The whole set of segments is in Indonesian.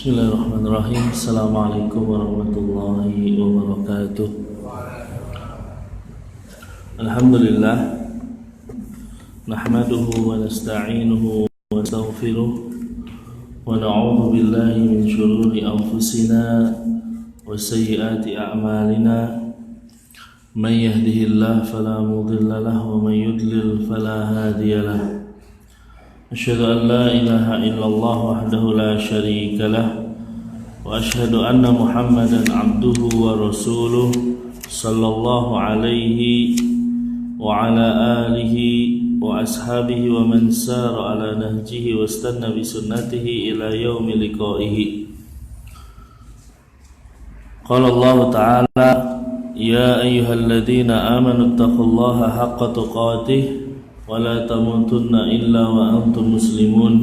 Bismillahirrahmanirrahim. Assalamualaikum warahmatullahi wabarakatuh. Alhamdulillah, nahmaduhu wa nasta'inuhu wa nastaghfiruh wa na'udzu billahi min shururi anfusina wa sayyiati a'malina. Man yahdihillahu fala mudilla lahu wa man yudlil fala hadiya lahu. أشهد أن لا إله إلا الله وحده لا شريك له وأشهد أن محمدا عبده ورسوله صلى الله عليه وعلى آله وأصحابه ومن سار على نهجه واستنى بسنته إلى يوم لقائه. قال الله تعالى: يا أيها الذين آمنوا اتقوا الله حق تقاته ولا تموتن إلا وأنتم مسلمون.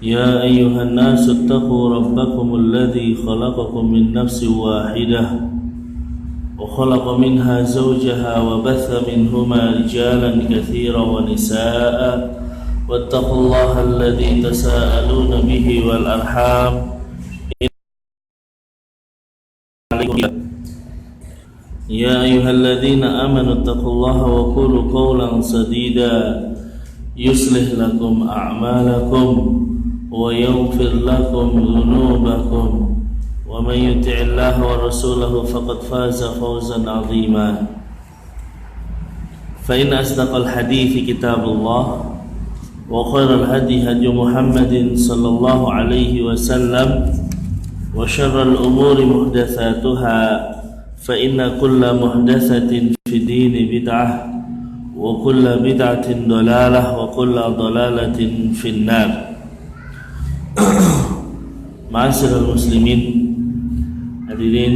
يا أيها الناس اتقوا ربكم الذي خلقكم من نفس واحدة وخلق منها زوجها وبث منهما رجالا كثيرا ونساء واتقوا الله الذي تساءلون به والأرحام. يا أيها الذين آمنوا اتقوا الله وقولوا قولا سديدا يصلح لكم أعمالكم ويغفر لكم ذنوبكم ومن يطع الله ورسوله فقد فاز فوزا عظيما. فإن أصدق الحديث كتاب الله وخير الهدي هدي محمد صلى الله عليه وسلم وشر الأمور محدثاتها فإن كل محدثة في الدين بدعة وكل بدعة ضلالة وكل ضلالة في النار. Ma'asyiral muslimin, hadirin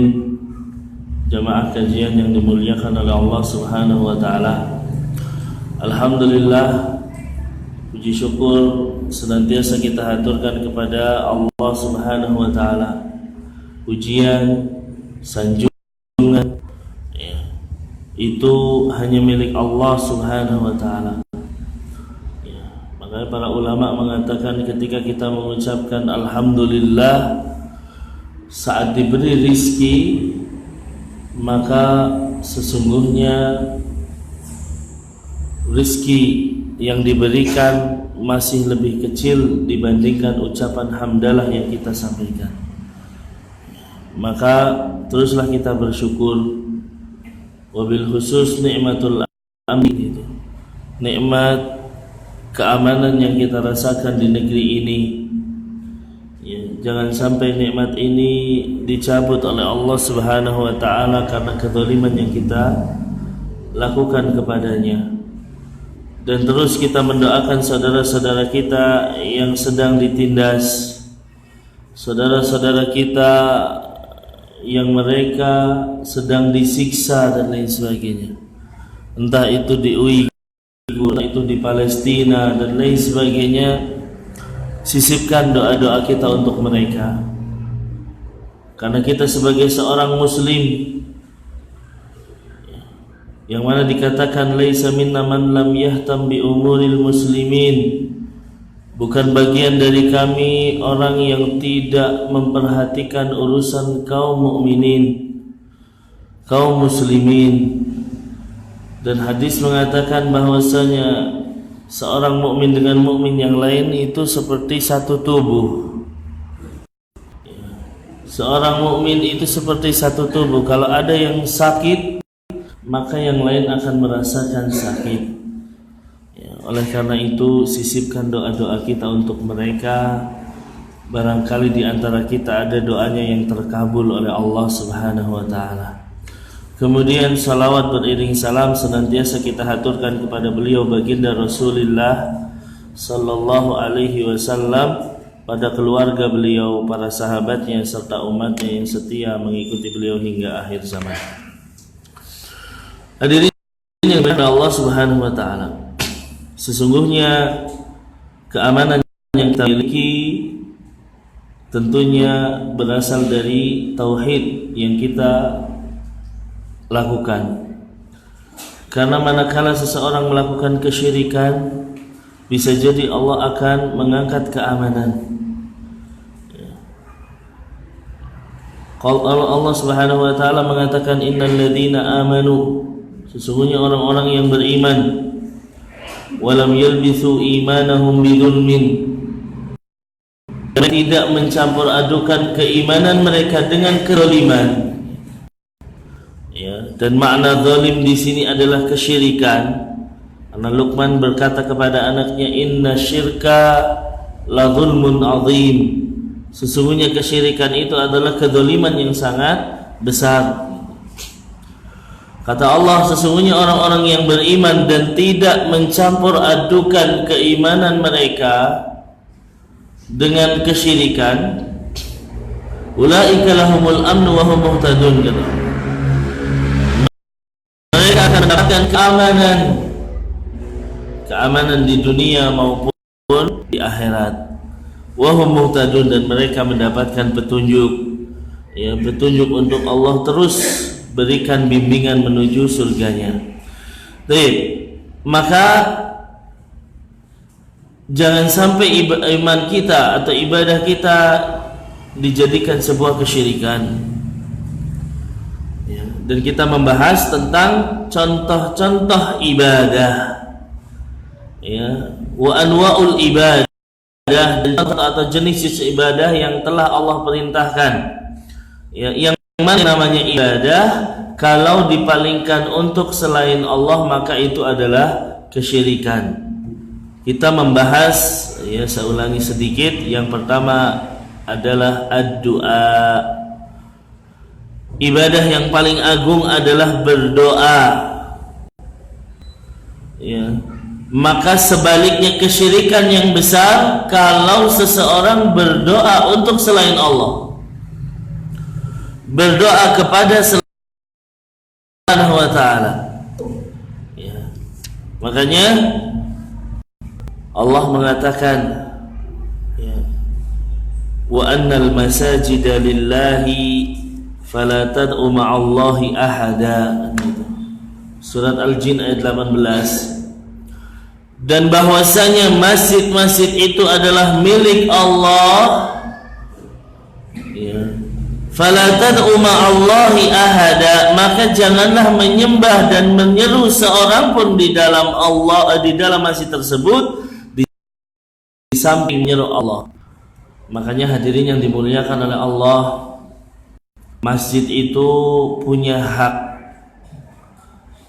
jamaah kajian yang dimuliakan oleh Allah Subhanahu wa taala. Alhamdulillah, puji syukur senantiasa kita haturkan kepada Allah Subhanahu wa taala. Pujian, sanjungan itu hanya milik Allah Subhanahu wa taala. Makanya para ulama mengatakan ketika kita mengucapkan alhamdulillah saat diberi rizki, maka sesungguhnya rizki yang diberikan masih lebih kecil dibandingkan ucapan hamdalah yang kita sampaikan. Maka teruslah kita bersyukur. Wabil khusus nikmatul amin, itu nikmat keamanan yang kita rasakan di negeri ini. Jangan sampai nikmat ini dicabut oleh Allah Subhanahu wa taala karena kezaliman yang kita lakukan kepadanya. Dan terus kita mendoakan saudara-saudara kita yang sedang ditindas, saudara-saudara kita yang mereka sedang disiksa dan lain sebagainya, entah itu di Uighur, entah itu di Palestina dan lain sebagainya. Sisipkan doa-doa kita untuk mereka, karena kita sebagai seorang muslim yang mana dikatakan laisa minna man lam yahtam bi umuril muslimin, bukan bagian dari kami orang yang tidak memperhatikan urusan kaum mukminin, kaum muslimin. Dan hadis mengatakan bahwasanya seorang mukmin dengan mukmin yang lain itu seperti satu tubuh. Seorang mukmin itu seperti satu tubuh. Kalau ada yang sakit, maka yang lain akan merasakan sakit. Oleh karena itu, sisipkan doa-doa kita untuk mereka. Barangkali di antara kita ada doanya yang terkabul oleh Allah Subhanahu wa taala. Kemudian salawat beriring salam senantiasa kita haturkan kepada beliau baginda Rasulullah sallallahu alaihi wasallam, pada keluarga beliau, para sahabatnya serta umatnya yang setia mengikuti beliau hingga akhir zaman. Hadirin yang dirahmati Allah Subhanahu wa taala, sesungguhnya keamanan yang kita miliki tentunya berasal dari tauhid yang kita lakukan. Karena manakala seseorang melakukan kesyirikan, bisa jadi Allah akan mengangkat keamanan. Allah Subhanahu wa taala mengatakan innal ladzina amanu, sesungguhnya orang-orang yang beriman, walam yalbithu imanahum bidzulmin, dan tidak mencampur adukan keimanan mereka dengan kezaliman. Ya, dan makna zalim di sini adalah kesyirikan. Karena Luqman berkata kepada anaknya, inna syirka la zulmun azim, sesungguhnya kesyirikan itu adalah kezaliman yang sangat besar. Kata Allah, sesungguhnya orang-orang yang beriman dan tidak mencampur adukan keimanan mereka dengan kesyirikan, ulaika lahumul amnu wa hum muhtadun, mereka akan mendapatkan keamanan di dunia maupun di akhirat. Wa hum muhtadun, dan mereka mendapatkan petunjuk, ya, petunjuk untuk Allah terus berikan bimbingan menuju surganya. Baik, maka jangan sampai iman kita atau ibadah kita dijadikan sebuah kesyirikan. Ya, dan kita membahas tentang contoh-contoh ibadah, ya, wa anwa'ul ibadah, dan atau jenis ibadah yang telah Allah perintahkan. Ya, yang mana namanya ibadah kalau dipalingkan untuk selain Allah maka itu adalah kesyirikan. Kita membahas, ya, saya ulangi sedikit. Yang pertama adalah ad-du'a. Ibadah yang paling agung adalah berdoa. Ya. Maka sebaliknya kesyirikan yang besar kalau seseorang berdoa untuk selain Allah, berdoa kepada Subhanahu wa ta'ala. Ya. Makanya Allah mengatakan, ya, wa annal masajida lillahi fala tad'u ma'allahi ahada. Surat Al-Jin ayat 18. Dan bahwasanya masjid-masjid itu adalah milik Allah, ya. Fala tad'u ma'allahi ahada, maka janganlah menyembah dan menyeru seorang pun di dalam Allah, di dalam masjid tersebut di samping menyeru Allah. Makanya hadirin yang dimuliakan oleh Allah, masjid itu punya hak.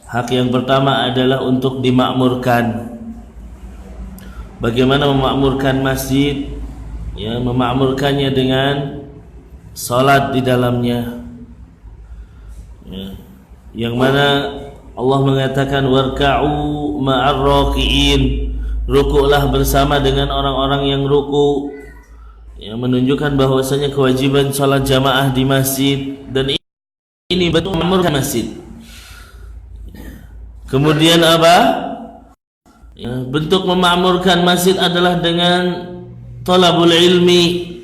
Hak yang pertama adalah untuk dimakmurkan. Bagaimana memakmurkan masjid? Ya, memakmurkannya dengan salat di dalamnya, ya, yang mana Allah mengatakan warka'u ma'ar raki'in, rukuklah bersama dengan orang-orang yang ruku, ya, menunjukkan bahwasanya kewajiban salat jamaah di masjid, dan ini betul memakmurkan masjid. Kemudian apa? Ya, bentuk memakmurkan masjid adalah dengan thalabul ilmi,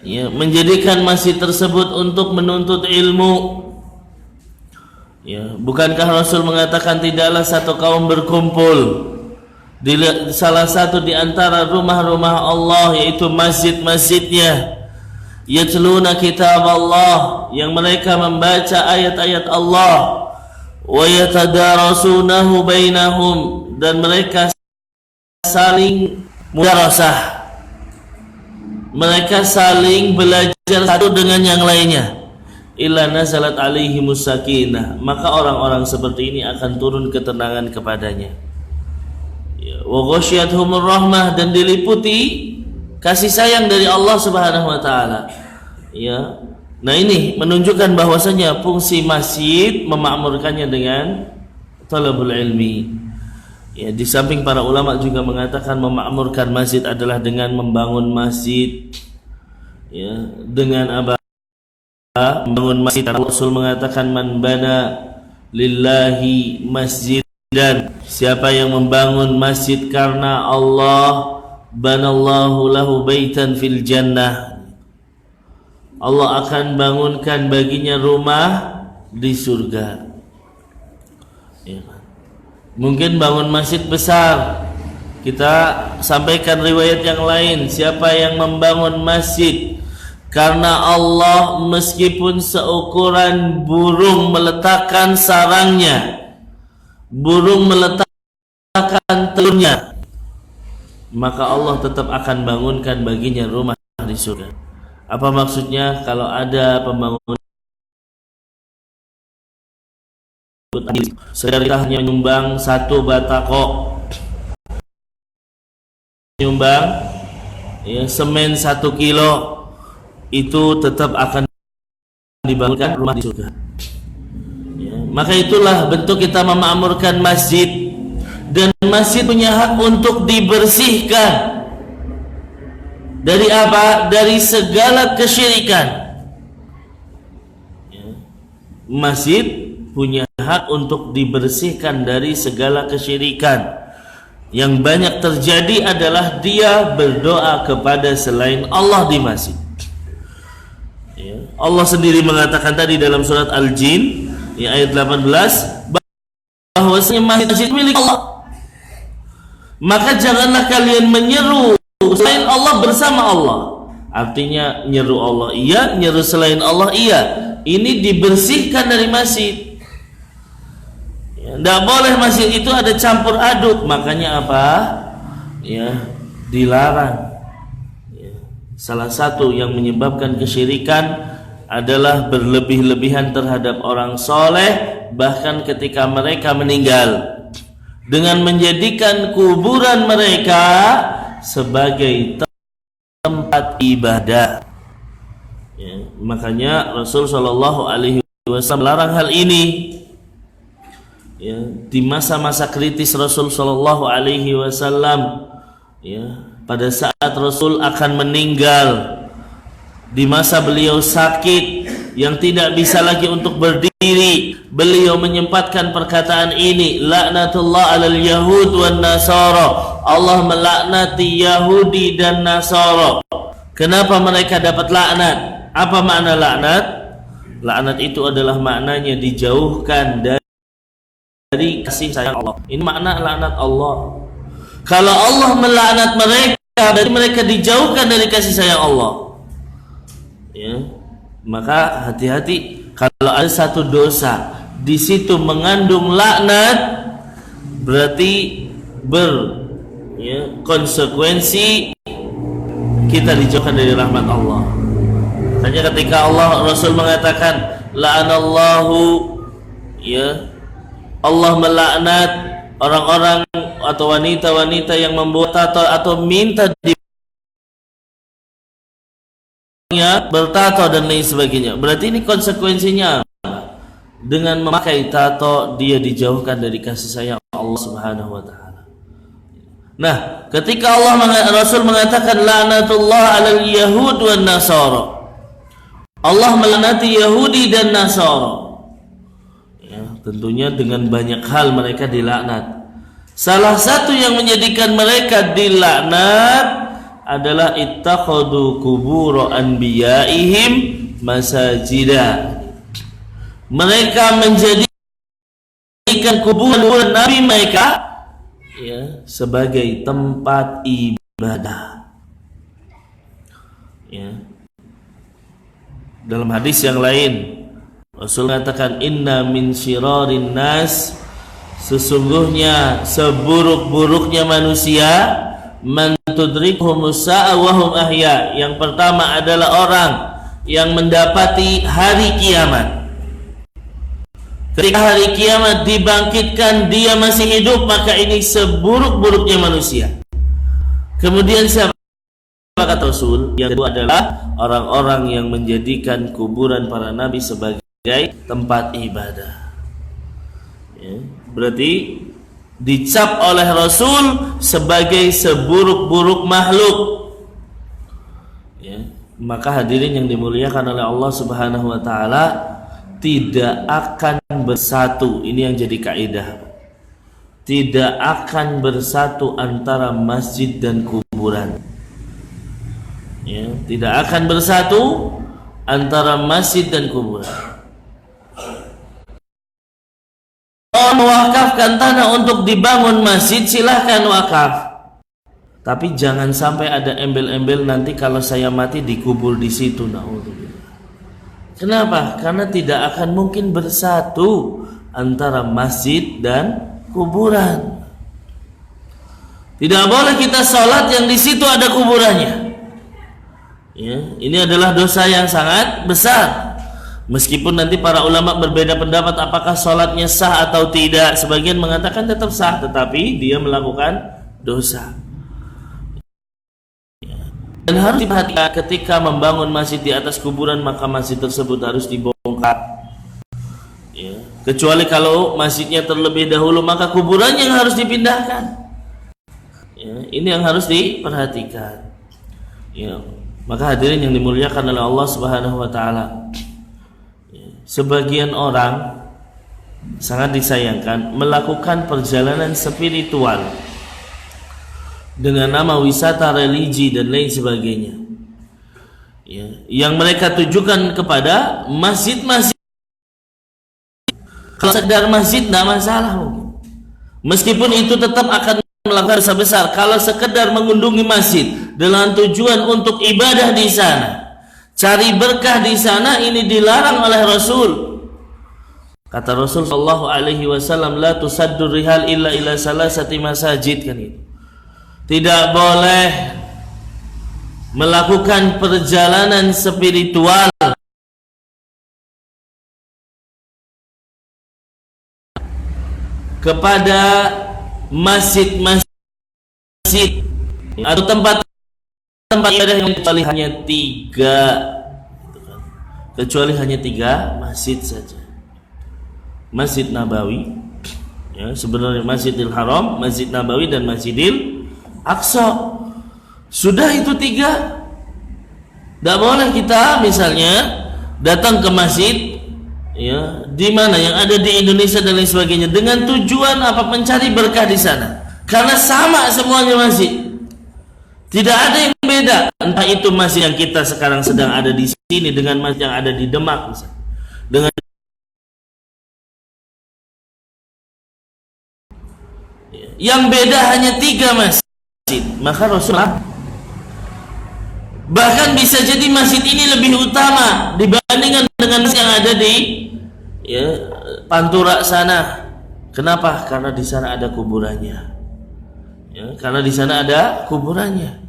ya, menjadikan masjid tersebut untuk menuntut ilmu. Ya, bukankah Rasul mengatakan tidaklah satu kaum berkumpul di salah satu di antara rumah-rumah Allah, yaitu masjid-masjidnya, yatluna kitab Allah, yang mereka membaca ayat-ayat Allah, wa yatadarasunahu bainahum, dan mereka saling mudarasah, mereka saling belajar satu dengan yang lainnya. Illa nazalat alaihimus sakinah, maka orang-orang seperti ini akan turun ketenangan kepadanya. Ya, wa ghasyiyatuhumur rahmah, dan diliputi kasih sayang dari Allah Subhanahu wa taala. Ya. Nah, ini menunjukkan bahwasanya fungsi masjid memakmurkannya dengan talabul ilmi. Ya, di samping para ulama juga mengatakan memakmurkan masjid adalah dengan membangun masjid, ya, dengan apa? Membangun masjid. Rasul mengatakan man bana lillahi masjidan, siapa yang membangun masjid karena Allah, banallahu lahu baitan fil jannah, Allah akan bangunkan baginya rumah di surga. Ya. Mungkin bangun masjid besar, kita sampaikan riwayat yang lain, siapa yang membangun masjid Karena Allah meskipun seukuran burung meletakkan sarangnya, burung meletakkan telurnya, maka Allah tetap akan bangunkan baginya rumah di surga. Apa maksudnya? Kalau ada pembangunan sejarah hanya menyumbang 1 batako, menyumbang ya, semen 1 kilo, itu tetap akan dibangunkan rumah di surga. Ya, maka itulah bentuk kita memakmurkan masjid, dan masjid punya hak untuk dibersihkan dari apa? Dari segala kesyirikan. Ya, masjid punya hak untuk dibersihkan dari segala kesyirikan. Yang banyak terjadi adalah dia berdoa kepada selain Allah di masjid. Allah sendiri mengatakan tadi dalam surat Al-Jin ya, ayat 18, bahwasanya masjid milik Allah. Maka janganlah kalian menyeru selain Allah bersama Allah. Artinya nyeru Allah iya, nyeru selain Allah iya. Ini dibersihkan dari masjid. Tidak boleh masjid itu ada campur aduk. Makanya apa? Ya, dilarang. Ya, salah satu yang menyebabkan kesyirikan adalah berlebih-lebihan terhadap orang soleh, bahkan ketika mereka meninggal, dengan menjadikan kuburan mereka sebagai tempat ibadah. Ya, makanya Rasul Shallallahu Alaihi Wasallam melarang hal ini. Ya, di masa-masa kritis Rasul Shallallahu Alaihi Wasallam, ya, pada saat Rasul akan meninggal, di masa beliau sakit yang tidak bisa lagi untuk berdiri, beliau menyempatkan perkataan ini, laknatullah alal yahud wan nasara. Allah melaknati Yahudi dan Nasara. Kenapa mereka dapat laknat? Apa makna laknat? Laknat itu adalah maknanya dijauhkan dari kasih sayang Allah. Ini makna laknat Allah. Kalau Allah melaknat mereka, berarti mereka dijauhkan dari kasih sayang Allah. Ya, maka hati-hati kalau ada satu dosa di situ mengandung laknat, berarti konsekuensi kita dijauhkan dari rahmat Allah. Hanya ketika Rasul mengatakan la'anallahu, ya, Allah melaknat orang-orang atau wanita-wanita yang membuat tato atau minta bertato dan lain sebagainya. Berarti ini konsekuensinya dengan memakai tato dia dijauhkan dari kasih sayang Allah Subhanahu wa taala. Nah, ketika Rasul mengatakan laknatullah alal yahud wan nasara, Allah melaknati Yahudi dan Nasara. Ya, tentunya dengan banyak hal mereka dilaknat. Salah satu yang menjadikan mereka dilaknat adalah ittakhadhu qubur anbiya'ihim masajida. Mereka menjadikan kuburan nabi mereka, ya, sebagai tempat ibadah. Ya. Dalam hadis yang lain Rasul mengatakan inna min syirarin nas, sesungguhnya seburuk-buruknya manusia, man tudrikuhumus sa'a wa hum ahya. Yang pertama adalah orang yang mendapati hari kiamat. Ketika hari kiamat dibangkitkan dia masih hidup, maka ini seburuk-buruknya manusia. Kemudian siapa? Kata Rasul, yang kedua adalah orang-orang yang menjadikan kuburan para nabi sebagai tempat ibadah. Ya, berarti dicap oleh Rasul sebagai seburuk-buruk makhluk. Ya, maka hadirin yang dimuliakan oleh Allah Subhanahu wa taala, tidak akan bersatu. Ini yang jadi kaidah. Tidak akan bersatu antara masjid dan kuburan. Ya, tidak akan bersatu antara masjid dan kuburan. Kalau mewakafkan tanah untuk dibangun masjid, silahkan wakaf. Tapi jangan sampai ada embel-embel nanti kalau saya mati dikubur di situ. Naudzubillah. Kenapa? Karena tidak akan mungkin bersatu antara masjid dan kuburan. Tidak boleh kita sholat yang di situ ada kuburannya. Ya, ini adalah dosa yang sangat besar. Meskipun nanti para ulama berbeda pendapat apakah sholatnya sah atau tidak. Sebagian mengatakan tetap sah, tetapi dia melakukan dosa. Dan harus diperhatikan ketika membangun masjid di atas kuburan, maka masjid tersebut harus dibongkar. Ya. Kecuali kalau masjidnya terlebih dahulu, maka kuburannya yang harus dipindahkan. Ya. Ini yang harus diperhatikan. Ya. Maka hadirin yang dimuliakan oleh Allah Subhanahu Wa Taala, ya. Sebagian orang sangat disayangkan melakukan perjalanan spiritual dengan nama wisata religi dan lain sebagainya, ya, yang mereka tujukan kepada masjid-masjid. Kalau sekedar masjid tidak masalah mungkin, meskipun itu tetap akan melakukan dosa besar. Kalau sekedar mengunjungi masjid dengan tujuan untuk ibadah di sana, cari berkah di sana, ini dilarang oleh Rasul. Kata Rasul sallallahu alaihi wasallam, la tusaddur rihal illa ila salasati masajid, kan itu. Tidak boleh melakukan perjalanan spiritual kepada masjid-masjid atau tempat ibadah yang kecuali hanya tiga masjid saja. Masjid Nabawi, ya, sebenarnya Masjidil Haram, Masjid Nabawi dan Masjidil Aqsa. Sudah itu tiga. Tidak boleh kita misalnya datang ke masjid, ya, di mana yang ada di Indonesia dan lain sebagainya dengan tujuan apa? Mencari berkah di sana. Karena sama semuanya masjid. Tidak ada yang beda. Entah itu masjid yang kita sekarang sedang ada di sini dengan masjid yang ada di Demak misalnya. Dengan yang beda hanya tiga masjid. Maka Rasulullah bahkan bisa jadi masjid ini lebih utama dibandingkan dengan masjid yang ada di, ya, Pantura sana. Kenapa? Karena di sana ada kuburannya. Ya, karena di sana ada kuburannya.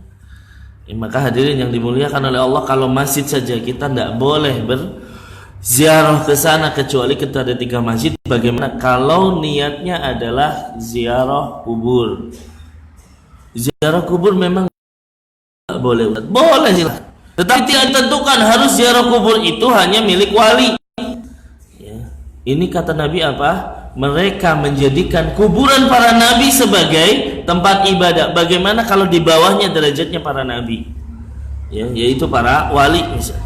Ya, maka hadirin yang dimuliakan oleh Allah, kalau masjid saja kita tidak boleh berziarah ke sana kecuali kita ada tiga masjid. Bagaimana kalau niatnya adalah ziarah kubur? Ziarah kubur memang boleh, boleh sih, tetapi tidak ditentukan harus ziarah kubur itu hanya milik wali. Ya. Ini kata Nabi apa? Mereka menjadikan kuburan para nabi sebagai tempat ibadah. Bagaimana kalau di bawahnya derajatnya para nabi, ya, yaitu para wali misalnya.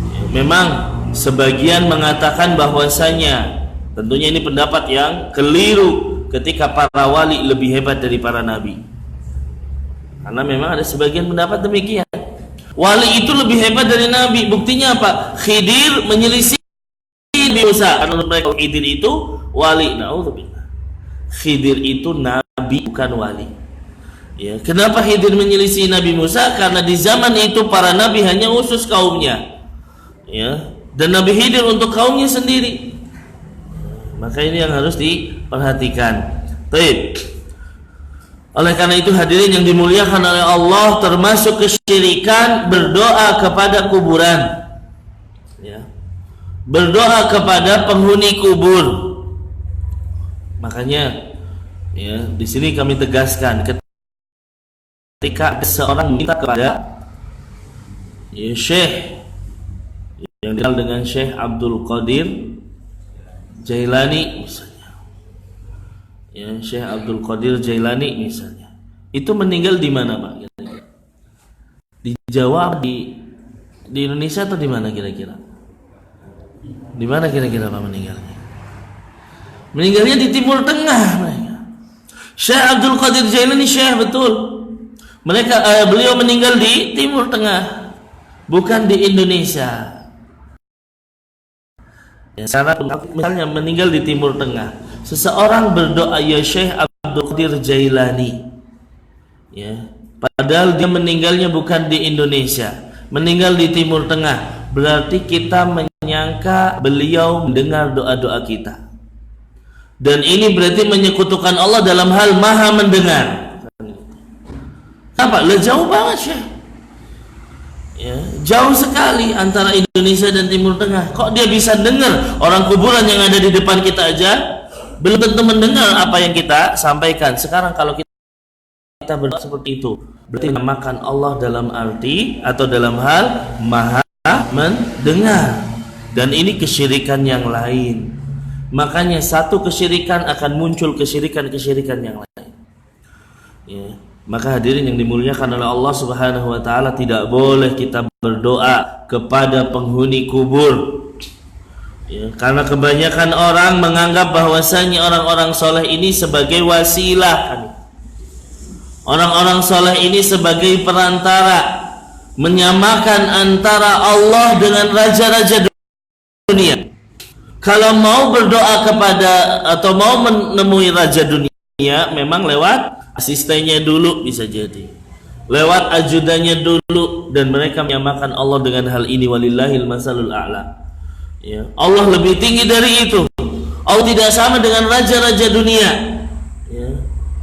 Ya, memang sebagian mengatakan bahwasanya, tentunya ini pendapat yang keliru, ketika para wali lebih hebat dari para nabi. Karena memang ada sebagian pendapat demikian. Wali itu lebih hebat dari nabi. Buktinya apa? Khidir menyelisih Nabi Musa. Karena menurut mereka Khidir itu wali. Naudzubillah. Khidir itu nabi, bukan wali. Ya, kenapa Khidir menyelisih Nabi Musa? Karena di zaman itu para nabi hanya khusus kaumnya. Ya, dan Nabi Khidir untuk kaumnya sendiri. Maka ini yang harus diperhatikan. Baik. Oleh karena itu hadirin yang dimuliakan oleh Allah, termasuk kesyirikan berdoa kepada kuburan. Ya. Berdoa kepada penghuni kubur. Makanya, ya, di sini kami tegaskan, ketika seorang minta kepada, ya, Syekh yang dikenal dengan Syekh Abdul Qadir Jailani misalnya, ya, Syekh Abdul Qadir Jailani misalnya, itu meninggal di mana, Pak? Di Jawa, di Indonesia atau di mana kira-kira? Di mana kira-kira Pak meninggalnya? Meninggalnya di Timur Tengah mereka. Syekh Abdul Qadir Jailani Syekh betul. Beliau meninggal di Timur Tengah, bukan di Indonesia. Ya, syarat misalnya meninggal di Timur Tengah, seseorang berdoa, ya Syekh Abdul Qadir Jailani, Ya, padahal dia meninggalnya bukan di Indonesia, meninggal di Timur Tengah. Berarti kita menyangka beliau mendengar doa-doa kita. Dan ini berarti menyekutukan Allah dalam hal maha mendengar. Kenapa? Jauh banget, Syekh. Ya, jauh sekali antara Indonesia dan Timur Tengah. Kok dia bisa dengar? Orang kuburan yang ada di depan kita aja belum tentu mendengar apa yang kita sampaikan. Sekarang kalau kita berdoa seperti itu, berarti menamakan Allah dalam arti atau dalam hal maha mendengar. Dan ini kesyirikan yang lain. Makanya satu kesyirikan akan muncul kesyirikan yang lain. Ya. Maka hadirin yang dimuliakan oleh Allah Subhanahu wa taala, tidak boleh kita berdoa kepada penghuni kubur. Ya, karena kebanyakan orang menganggap bahwasanya orang-orang soleh ini sebagai wasilah. Orang-orang soleh ini sebagai perantara, menyamakan antara Allah dengan raja-raja dunia. Kalau mau berdoa kepada atau mau menemui raja dunia, memang lewat asistennya dulu, bisa jadi lewat ajudannya dulu, dan mereka menyamakan Allah dengan hal ini. Walillahil masalul a'la. Ya, Allah lebih tinggi dari itu. Allah tidak sama dengan raja-raja dunia. Ya.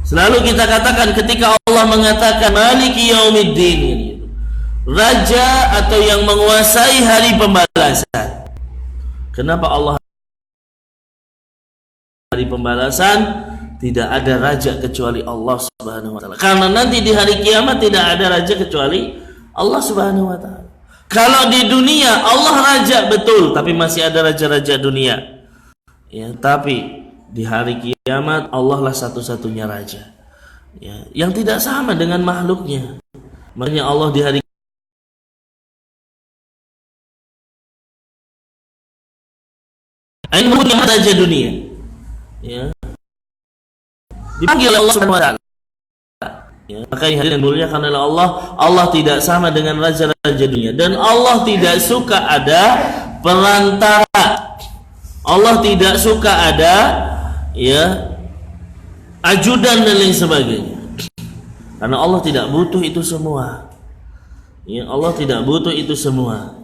Selalu kita katakan ketika Allah mengatakan Maliki Yaumiddin, raja atau yang menguasai hari pembalasan. Kenapa Allah hari pembalasan? Tidak ada raja kecuali Allah Subhanahu wa taala. Karena nanti di hari kiamat tidak ada raja kecuali Allah Subhanahu wa taala. Kalau di dunia Allah raja betul, tapi masih ada raja-raja dunia. Ya, tapi di hari kiamat Allah lah satu-satunya raja. Ya, yang tidak sama dengan makhluknya. Makanya Allah di hari raja dunia. Ya. Dipanggil oleh Allah Subhanahu wa taala. Ya, makanya hadirin muliakan oleh Allah, Allah tidak sama dengan raja-raja dunia, dan Allah tidak suka ada perantara. Allah tidak suka ada ajudan dan lain sebagainya. Karena Allah tidak butuh itu semua. Ya, Allah tidak butuh itu semua.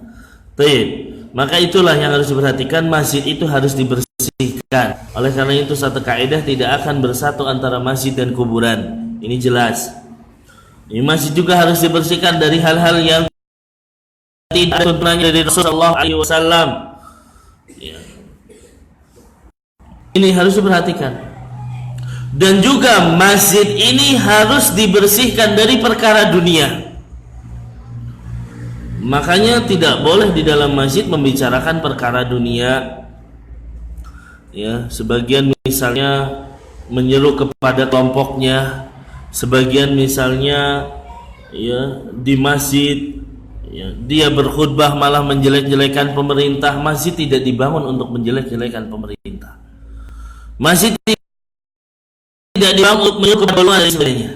Baik. Maka itulah yang harus diperhatikan, masjid itu harus dibersihkan. Oleh karena itu satu kaidah, tidak akan bersatu antara masjid dan kuburan. Ini jelas. Ini masjid juga harus dibersihkan dari hal-hal yang tidak tuntunannya dari Rasulullah SAW. Ya. Ini harus diperhatikan. Dan juga masjid ini harus dibersihkan dari perkara dunia. Makanya tidak boleh di dalam masjid membicarakan perkara dunia. Ya, sebagian misalnya menyeru kepada kelompoknya, sebagian misalnya di masjid dia berkhutbah malah menjelek-jelekan pemerintah. Masjid tidak dibangun untuk menjelek-jelekan pemerintah. Masjid tidak dibangun untuk menyeru kepada dan sebagainya.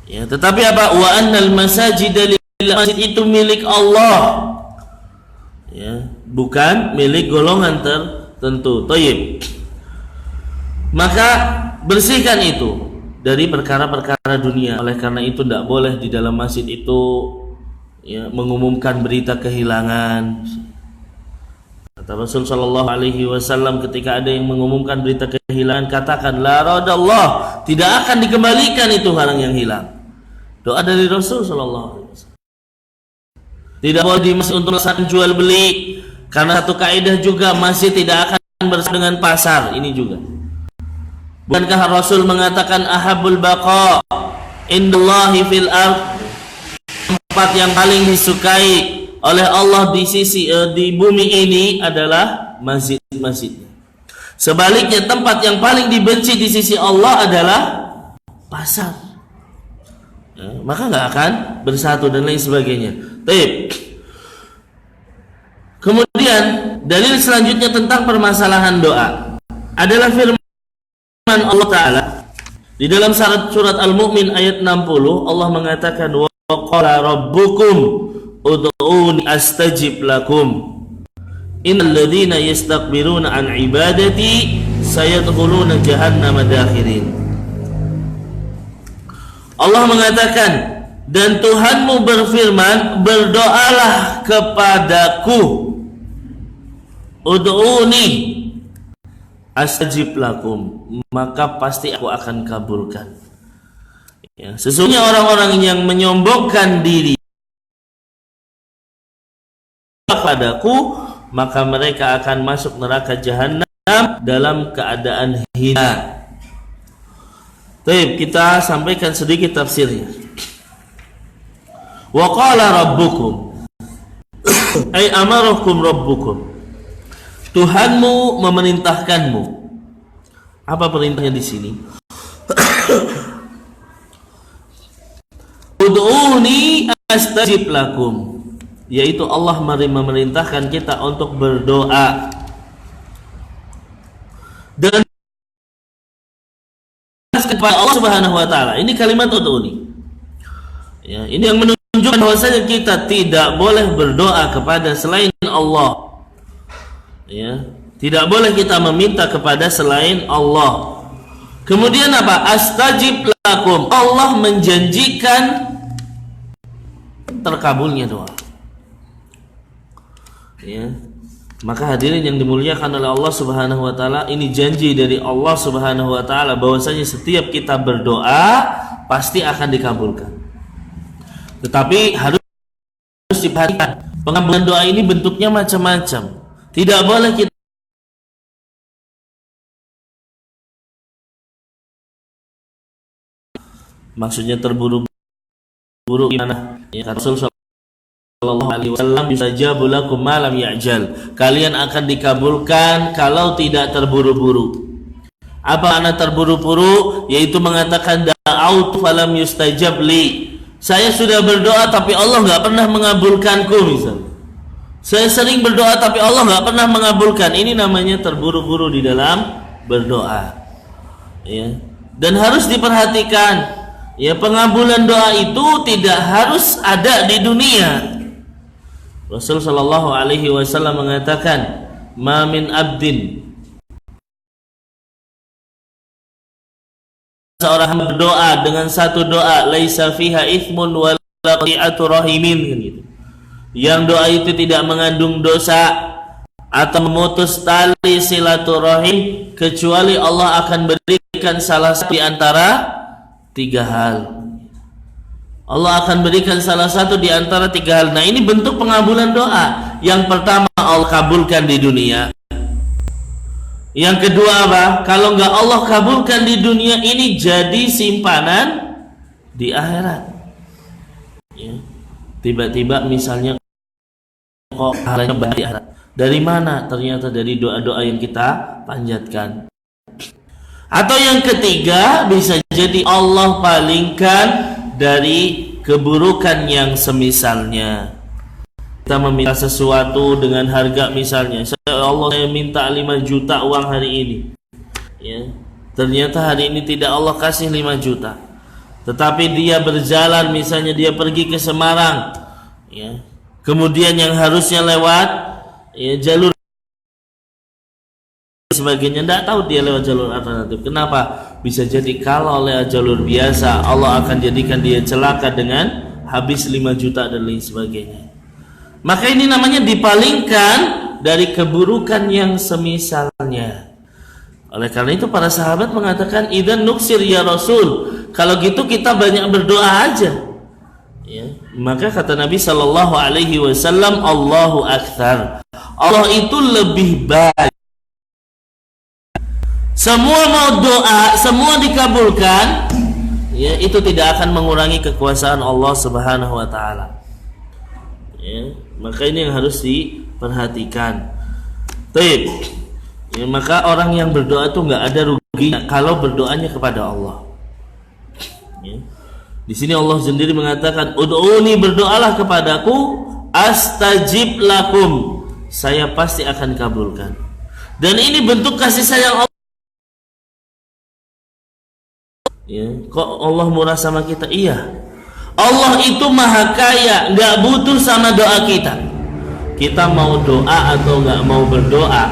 Ya, tetapi apa? Wa annal masajida lillah, masjid itu milik Allah. Ya, bukan milik golongan tertentu. Thayyib. Maka bersihkan itu dari perkara-perkara dunia. Oleh karena itu tidak boleh di dalam masjid itu mengumumkan berita kehilangan. Kata Rasul sallallahu alaihi wasallam, ketika ada yang mengumumkan berita kehilangan, katakan la radallah, tidak akan dikembalikan itu barang yang hilang. Doa dari Rasul sallallahu alaihi wasallam. Tidak boleh di masjid untuk melaksanakan jual beli, karena satu kaidah juga masjid tidak akan bersama dengan pasar. Ini juga. Bukankah Rasul mengatakan ahabul baqa indallahi fil ard, tempat yang paling disukai oleh Allah di sisi di bumi ini adalah masjid-masjid. Sebaliknya tempat yang paling dibenci di sisi Allah adalah pasar. Ya, maka nggak akan bersatu dan lain sebagainya. Baik. Kemudian dalil selanjutnya tentang permasalahan doa adalah firman Allah Ta'ala di dalam surat Al-Mu'min ayat 60. Allah mengatakan wa qala rabbukum ud'uni astajib lakum innal ladzina yastakbiruna an ibadati sayadkhuluna jahannama dakhirin. Allah mengatakan, dan Tuhanmu berfirman, berdoalah kepadaku, ud'uni astajib lakum, maka pasti aku akan kabulkan. Ya, sesungguhnya orang-orang yang menyombongkan diri kepadaku, maka mereka akan masuk neraka jahanam dalam keadaan hina. Baik, kita sampaikan sedikit tafsirnya. Wa qala rabbukum ay amarukum rabbukum, Tuhanmu memerintahkanmu. Apa perintahnya di sini? Ud'uni astajib lakum, yaitu Allah memerintahkan kita untuk berdoa dan kepada Allah Subhanahu wa taala. Ini kalimat ud'uni. Ya, ini yang menunjukkan bahwasanya kita tidak boleh berdoa kepada selain Allah. Ya, tidak boleh kita meminta kepada selain Allah. Kemudian apa? Astajib lakum, Allah menjanjikan terkabulnya doa. Ya. Maka hadirin yang dimuliakan oleh Allah Subhanahu wa taala, ini janji dari Allah Subhanahu wa taala bahwasanya setiap kita berdoa pasti akan dikabulkan. Tetapi harus diperhatikan, pengabulan doa ini bentuknya macam-macam. Tidak boleh kita maksudnya terburu-buru gimana? Ya, Rasul sallallahu alaihi wasallam yustajabu lakum ma lam ya'jal. Kalian akan dikabulkan kalau tidak terburu-buru. Apa makna terburu-buru? Yaitu mengatakan da'autu falam yustajab li. Saya sudah berdoa tapi Allah enggak pernah mengabulkanku misalnya. Saya sering berdoa tapi Allah enggak pernah mengabulkan. Ini namanya terburu-buru di dalam berdoa. Ya. Dan harus diperhatikan, ya, pengabulan doa itu tidak harus ada di dunia. Rasul sallallahu alaihi wasallam mengatakan, "Ma min abdin," seorang berdoa dengan satu doa, "laisa fiha itsmun wa la qati'atu rahimin," gitu. Yang doa itu tidak mengandung dosa atau memutus tali silaturahim, kecuali Allah akan berikan salah satu di antara tiga hal. Allah akan berikan salah satu di antara tiga hal. Nah, ini bentuk pengabulan doa. Yang pertama, Allah kabulkan di dunia. Yang kedua apa? Kalau enggak Allah kabulkan di dunia, ini jadi simpanan di akhirat. Ya. Tiba-tiba misalnya kok halnya di akhirat. Dari mana? Ternyata dari doa-doa yang kita panjatkan. Atau yang ketiga, bisa jadi Allah palingkan dari keburukan yang semisalnya. Kita meminta sesuatu dengan harga, misalnya Allah, saya minta 5 juta uang hari ini, ya. Ternyata hari ini tidak Allah kasih 5 juta, tetapi dia berjalan, misalnya dia pergi ke Semarang, ya. Kemudian yang harusnya lewat, ya, jalur sebagainya, tidak tahu dia lewat jalur alternatif. Kenapa? Bisa jadi kalau lewat jalur biasa Allah akan jadikan dia celaka dengan habis 5 juta dan lain sebagainya. Maka ini namanya dipalingkan dari keburukan yang semisalnya. Oleh karena itu para sahabat mengatakan, idzan nuksir ya Rasul, kalau gitu kita banyak berdoa aja, ya. Maka kata Nabi sallallahu alaihi wasallam, Allahu aktsar, Allah itu lebih baik. Semua mau doa, semua dikabulkan, ya, itu tidak akan mengurangi kekuasaan Allah Subhanahu wa taala. Ya, maka ini yang harus diperhatikan. Baik. Ya, maka orang yang berdoa itu enggak ada ruginya kalau berdoanya kepada Allah. Ya. Di sini Allah sendiri mengatakan, "Ud'uni, berdoalah kepadaku, astajib lakum, saya pasti akan kabulkan." Dan ini bentuk kasih sayang Allah. Ya, kok Allah murah sama kita? Iya, Allah itu maha kaya, nggak butuh sama doa kita. Kita mau doa atau nggak mau berdoa,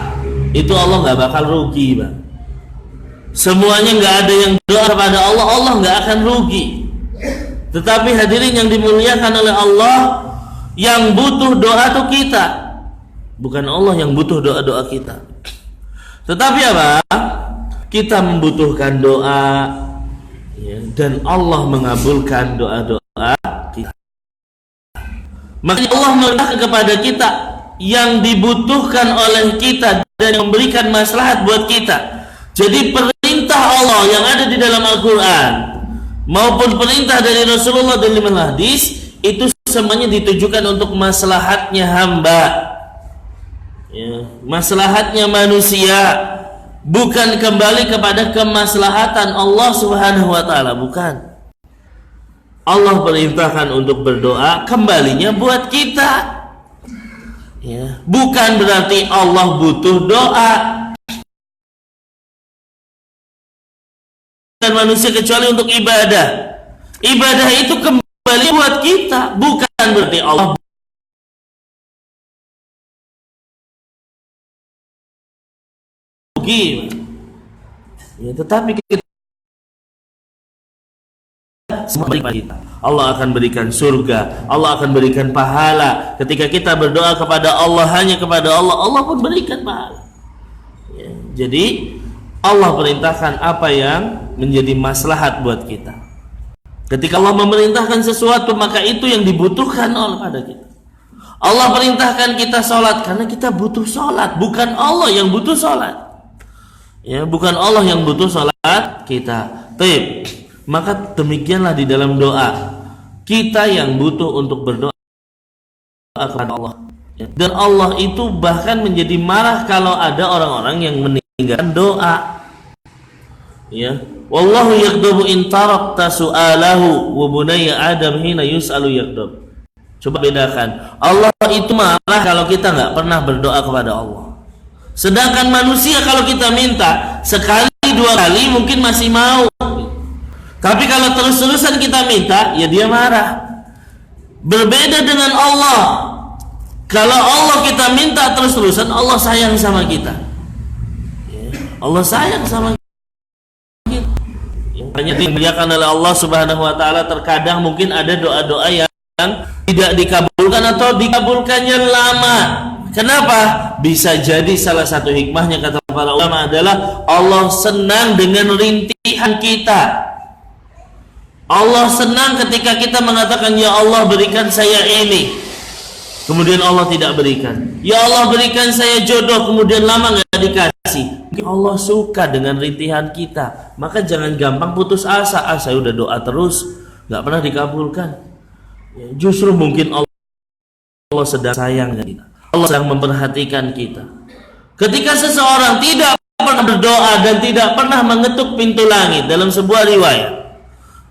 itu Allah nggak bakal rugi, Bang. Semuanya nggak ada yang doa kepada Allah, Allah nggak akan rugi. Tetapi hadirin yang dimuliakan oleh Allah, yang butuh doa itu kita, bukan Allah yang butuh doa-doa kita. Tetapi apa? Kita membutuhkan doa, ya, dan Allah mengabulkan doa-doa kita. Maka Allah memerintahkan kepada kita yang dibutuhkan oleh kita dan memberikan maslahat buat kita. Jadi perintah Allah yang ada di dalam Al-Quran maupun perintah dari Rasulullah dan lima hadis itu semuanya ditujukan untuk maslahatnya hamba, ya, maslahatnya manusia, bukan kembali kepada kemaslahatan Allah Subhanahu wa taala, bukan. Allah perintahkan untuk berdoa, kembalinya buat kita, ya, bukan berarti Allah butuh doa dan manusia kecuali untuk ibadah. Ibadah itu kembali buat kita, bukan berarti Allah rugi. Ya, tetapi kita kita, Allah akan berikan surga, Allah akan berikan pahala. Ketika kita berdoa kepada Allah, hanya kepada Allah, Allah pun berikan pahala. Ya, jadi Allah perintahkan apa yang menjadi maslahat buat kita. Ketika Allah memerintahkan sesuatu, maka itu yang dibutuhkan oleh pada kita. Allah perintahkan kita sholat karena kita butuh sholat, bukan Allah yang butuh sholat. Ya, bukan Allah yang butuh sholat kita. Baik, maka demikianlah di dalam doa, kita yang butuh untuk berdoa kepada Allah. Ya, dan Allah itu bahkan menjadi marah kalau ada orang-orang yang meninggalkan doa. Ya, wallahu yaghdabu in tarakta su'alahu wa bunayya adam hina yus'alu yaghdab. Coba bedakan. Allah itu marah kalau kita nggak pernah berdoa kepada Allah. Sedangkan manusia kalau kita minta sekali dua kali mungkin masih mau. Tapi kalau terus-terusan kita minta, ya dia marah. Berbeda dengan Allah. Kalau Allah kita minta terus-terusan, Allah sayang sama kita. Ya, Allah sayang sama kita. Banyak dimuliakan oleh Allah Subhanahu wa taala, terkadang mungkin ada doa-doa yang tidak dikabulkan atau dikabulkannya lama. Kenapa? Bisa jadi salah satu hikmahnya, kata para ulama, adalah Allah senang dengan rintihan kita. Allah senang ketika kita mengatakan, ya Allah berikan saya ini, kemudian Allah tidak berikan. Ya Allah berikan saya jodoh, kemudian lama nggak dikasih. Mungkin Allah suka dengan rintihan kita. Maka jangan gampang putus asa. Saya udah doa terus nggak pernah dikabulkan. Ya, justru mungkin Allah sedang sayang dengan kita. Allah sedang memperhatikan kita. Ketika seseorang tidak pernah berdoa dan tidak pernah mengetuk pintu langit, dalam sebuah riwayat,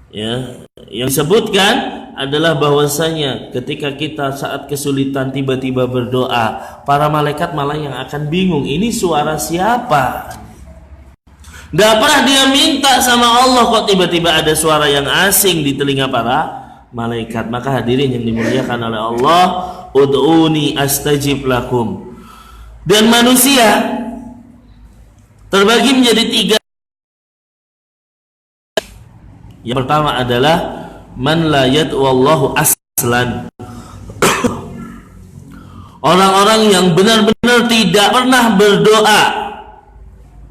ya, yang disebutkan adalah bahwasanya ketika kita saat kesulitan tiba-tiba berdoa, para malaikat malah yang akan bingung, ini suara siapa? Gak pernah dia minta sama Allah, kok tiba-tiba ada suara yang asing di telinga para malaikat. Maka hadirin yang dimuliakan oleh Allah, ud'uni astajib lakum. Dan manusia terbagi menjadi tiga. Yang pertama adalah man la yad'u Allahu aslan. Orang-orang yang benar-benar tidak pernah berdoa.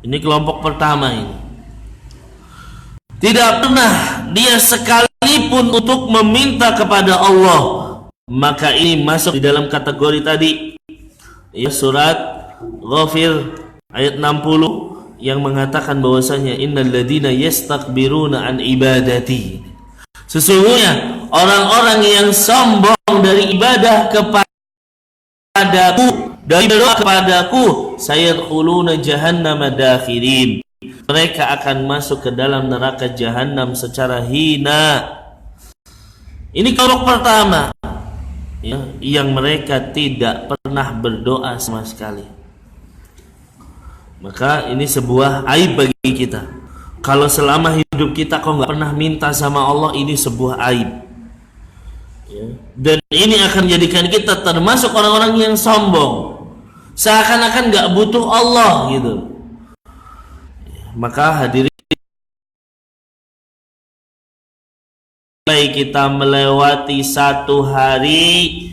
Ini kelompok pertama ini. Tidak pernah dia sekalipun untuk meminta kepada Allah. Maka ini masuk di dalam kategori tadi, ya, surat Ghafir ayat 60 yang mengatakan bahwasanya innal ladzina yastakbiruna an ibadati. Sesungguhnya orang-orang yang sombong dari ibadah kepadaku, dari berdoa kepadaku, sayadkhuluna jahannama dakhirin. Mereka akan masuk ke dalam neraka jahanam secara hina. Ini kelompok pertama, ya, yang mereka tidak pernah berdoa sama sekali. Maka ini sebuah aib bagi kita. Kalau selama hidup kita kok nggak pernah minta sama Allah, ini sebuah aib. Ya. Dan ini akan menjadikan kita termasuk orang-orang yang sombong, seakan-akan nggak butuh Allah gitu. Maka hadirin kita melewati satu hari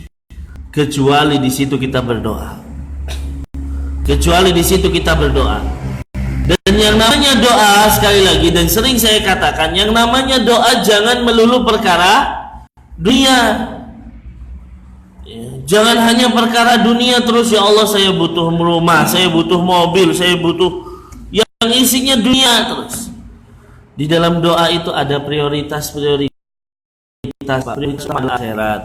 kecuali di situ kita berdoa. Kecuali di situ kita berdoa. Dan yang namanya doa, sekali lagi dan sering saya katakan, yang namanya doa jangan melulu perkara dunia. Jangan hanya perkara dunia terus, ya Allah saya butuh rumah, saya butuh mobil, saya butuh yang isinya dunia terus. Di dalam doa itu ada prioritas akhirat.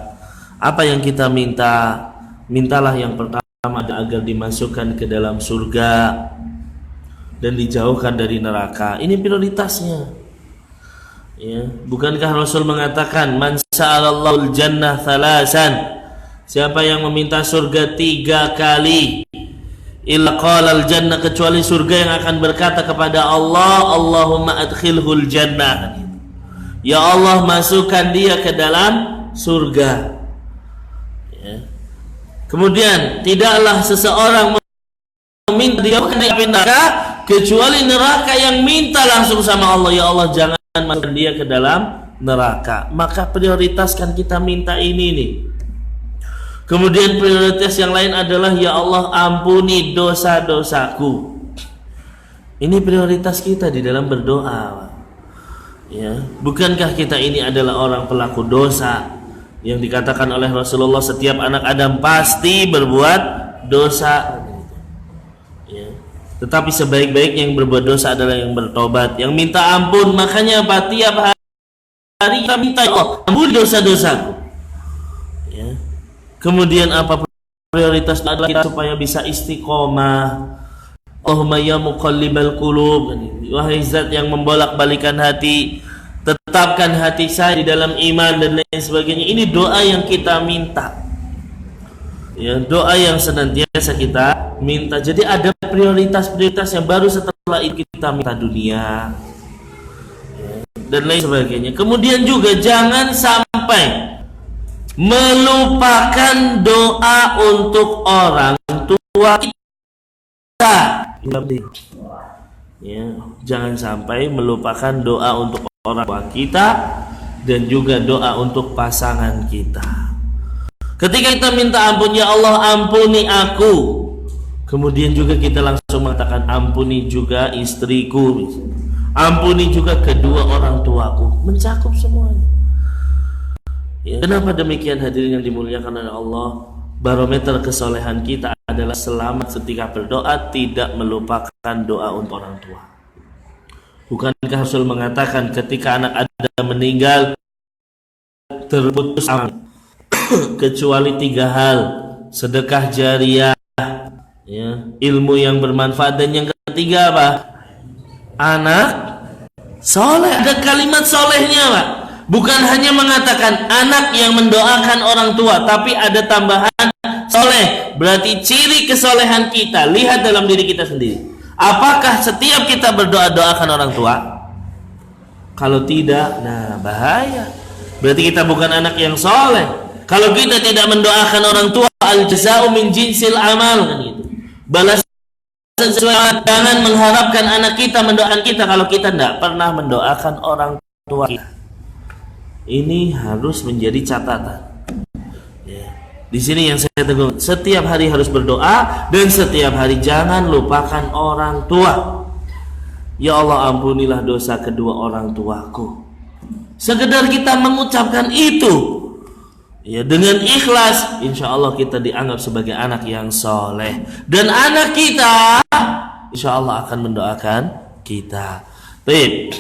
Apa yang kita minta? Mintalah yang pertama agar dimasukkan ke dalam surga dan dijauhkan dari neraka. Ini prioritasnya. Ya, bukankah Rasul mengatakan man sa'alallahul jannah thalasan, siapa yang meminta surga 3 kali, illa qalal jannah, kecuali surga yang akan berkata kepada Allah, Allahumma adkhilhul jannah, ya Allah masukkan dia ke dalam surga. Ya. Kemudian tidaklah seseorang meminta dijauhkan dari api neraka kecuali neraka yang minta langsung sama Allah, ya Allah jangan masukkan dia ke dalam neraka. Maka prioritaskan kita minta ini nih. Kemudian prioritas yang lain adalah ya Allah ampuni dosa-dosaku. Ini prioritas kita di dalam berdoa. Ya, bukankah kita ini adalah orang pelaku dosa yang dikatakan oleh Rasulullah setiap anak Adam pasti berbuat dosa. Ya. Tetapi sebaik-baiknya yang berbuat dosa adalah yang bertobat, yang minta ampun. Makanya apa? Tiap hari kita minta ya Allah ampuni dosa-dosaku. Ya. Kemudian apa prioritas adalah kita supaya bisa istiqomah. Allahumma ya muqallibal qulub, wahai zat yang membolak-balikan hati, tetapkan hati saya di dalam iman dan lain sebagainya. Ini doa yang kita minta. Ya, doa yang senantiasa kita minta. Jadi ada prioritas-prioritas yang baru setelah itu kita minta dunia. Ya, dan lain sebagainya. Kemudian juga jangan sampai melupakan doa untuk orang tua kita. Ya, jangan sampai melupakan doa untuk orang tua kita dan juga doa untuk pasangan kita. Ketika kita minta ampun, ya Allah ampuni aku, kemudian juga kita langsung mengatakan ampuni juga istriku, ampuni juga kedua orang tuaku, mencakup semuanya. Ya, kenapa demikian hadirin yang dimuliakan oleh Allah? Barometer kesolehan kita adalah selamat ketika berdoa, tidak melupakan doa untuk orang tua. Bukankah Rasul mengatakan ketika anak Adam meninggal terputus amal kecuali 3 hal, sedekah jariyah, ya, ilmu yang bermanfaat, dan yang ketiga apa? Anak soleh. Ada kalimat solehnya Pak. Bukan hanya mengatakan anak yang mendoakan orang tua, tapi ada tambahan soleh. Berarti ciri kesolehan kita lihat dalam diri kita sendiri. Apakah setiap kita berdoa doakan orang tua? Kalau tidak, nah bahaya. Berarti kita bukan anak yang soleh. Kalau kita tidak mendoakan orang tua, al jaza'u min jinsil amal, kan gitu. Balasan sesuai. Jangan mengharapkan anak kita mendoakan kita kalau kita tidak pernah mendoakan orang tua kita. Ini harus menjadi catatan. Ya. Di sini yang saya tegur, setiap hari harus berdoa dan setiap hari jangan lupakan orang tua. Ya Allah ampunilah dosa kedua orang tuaku. Sekedar kita mengucapkan itu, ya, dengan ikhlas, insya Allah kita dianggap sebagai anak yang soleh, dan anak kita insya Allah akan mendoakan kita. Baik.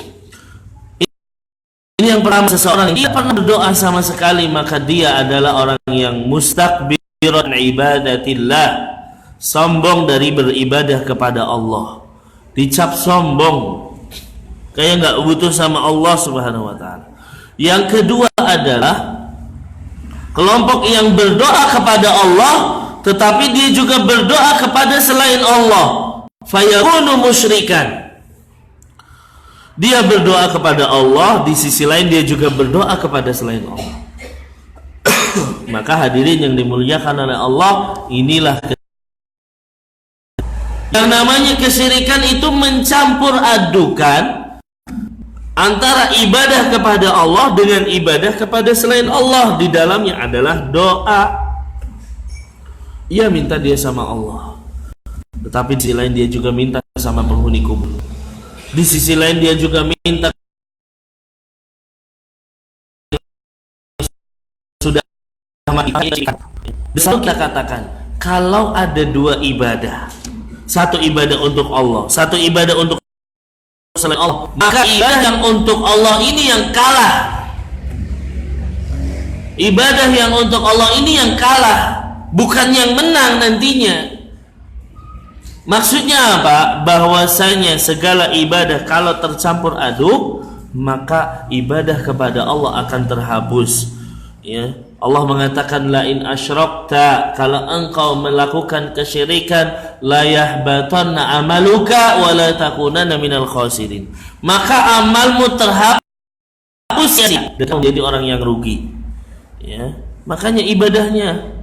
Ini yang pertama, seseorang yang tidak pernah berdoa sama sekali, maka dia adalah orang yang mustakbiran ibadatillah, sombong dari beribadah kepada Allah, dicap sombong, kayak nggak butuh sama Allah Subhanahu wa ta'ala. Yang kedua adalah kelompok yang berdoa kepada Allah tetapi dia juga berdoa kepada selain Allah, fayakunu musyrikan. Dia berdoa kepada Allah, di sisi lain dia juga berdoa kepada selain Allah. Maka hadirin yang dimuliakan oleh Allah, inilah yang namanya kesyirikan, itu mencampur adukan antara ibadah kepada Allah dengan ibadah kepada selain Allah. Di dalamnya adalah doa. Ia minta dia sama Allah, tetapi di sisi lain dia juga minta sama penghuni kubur. Di sisi lain dia juga minta sudah mati. Selalu kita katakan, kalau ada dua ibadah, satu ibadah untuk Allah, satu ibadah untuk selain Allah, maka ibadah yang untuk Allah ini yang kalah. Ibadah yang untuk Allah ini yang kalah, bukan yang menang nantinya. Maksudnya apa? Bahwasanya segala ibadah kalau tercampur aduk, maka ibadah kepada Allah akan terhapus. Ya, Allah mengatakan la in asyrakta, kalau engkau melakukan kesyirikan, la yahbatanna amaluka wa la takunanna minal khasirin, maka amalmu terhapus dan kamu menjadi orang yang rugi. Ya, makanya ibadahnya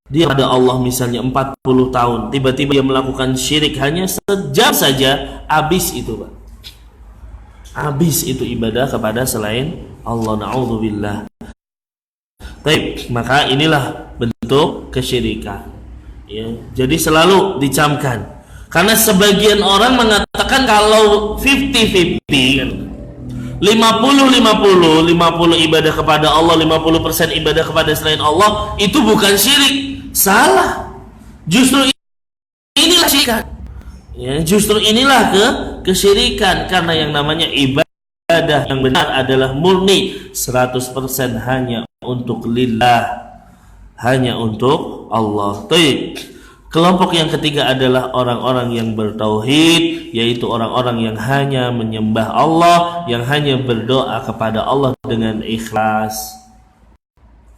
dia pada Allah misalnya 40 tahun, tiba-tiba dia melakukan syirik hanya sejam saja, habis itu, Pak. Habis itu ibadah kepada selain Allah, na'udzubillah. Baik, maka inilah bentuk kesyirikan. Ya, jadi selalu dicamkan. Karena sebagian orang mengatakan kalau 50-50 kan, 50 ibadah kepada Allah, 50% ibadah kepada selain Allah, itu bukan syirik. Salah. Justru inilah syirik. Ya, justru inilah kesyirikan, karena yang namanya ibadah yang benar adalah murni 100% hanya untuk lillah, hanya untuk Allah. Baik. Kelompok yang ketiga adalah orang-orang yang bertauhid, yaitu orang-orang yang hanya menyembah Allah, yang hanya berdoa kepada Allah dengan ikhlas.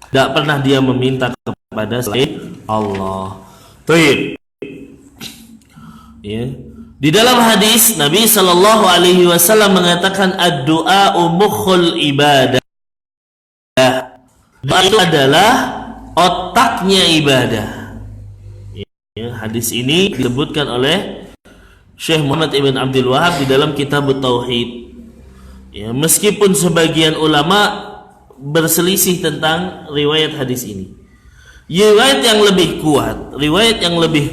Tidak pernah dia meminta kepada selain Allah. Baik. Ya. Di dalam hadis Nabi sallallahu alaihi wasallam mengatakan ad-du'a mukhul ibadah. Doa itu adalah otaknya ibadah. Ya, hadis ini disebutkan oleh Syekh Muhammad Ibn Abdul Wahab di dalam kitab Tauhid. Ya, meskipun sebagian ulama berselisih tentang riwayat hadis ini. Riwayat yang lebih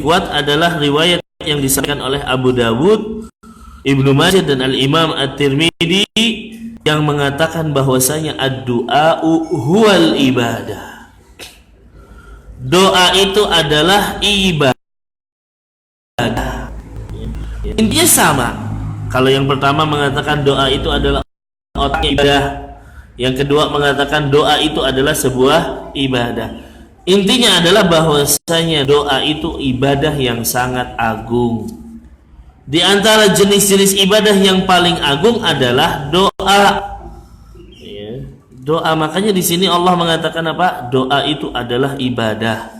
kuat adalah riwayat yang disampaikan oleh Abu Dawud, Ibnu Majah dan Al-Imam At-Tirmidzi yang mengatakan bahwasanya ad-du'a'u huwal ibadah. Doa itu adalah ibadah. Intinya sama. Kalau yang pertama mengatakan doa itu adalah otak ibadah, yang kedua mengatakan doa itu adalah sebuah ibadah. Intinya adalah bahwasanya doa itu ibadah yang sangat agung. Di antara jenis-jenis ibadah yang paling agung adalah doa. Ya, doa, makanya di sini Allah mengatakan apa? Doa itu adalah ibadah.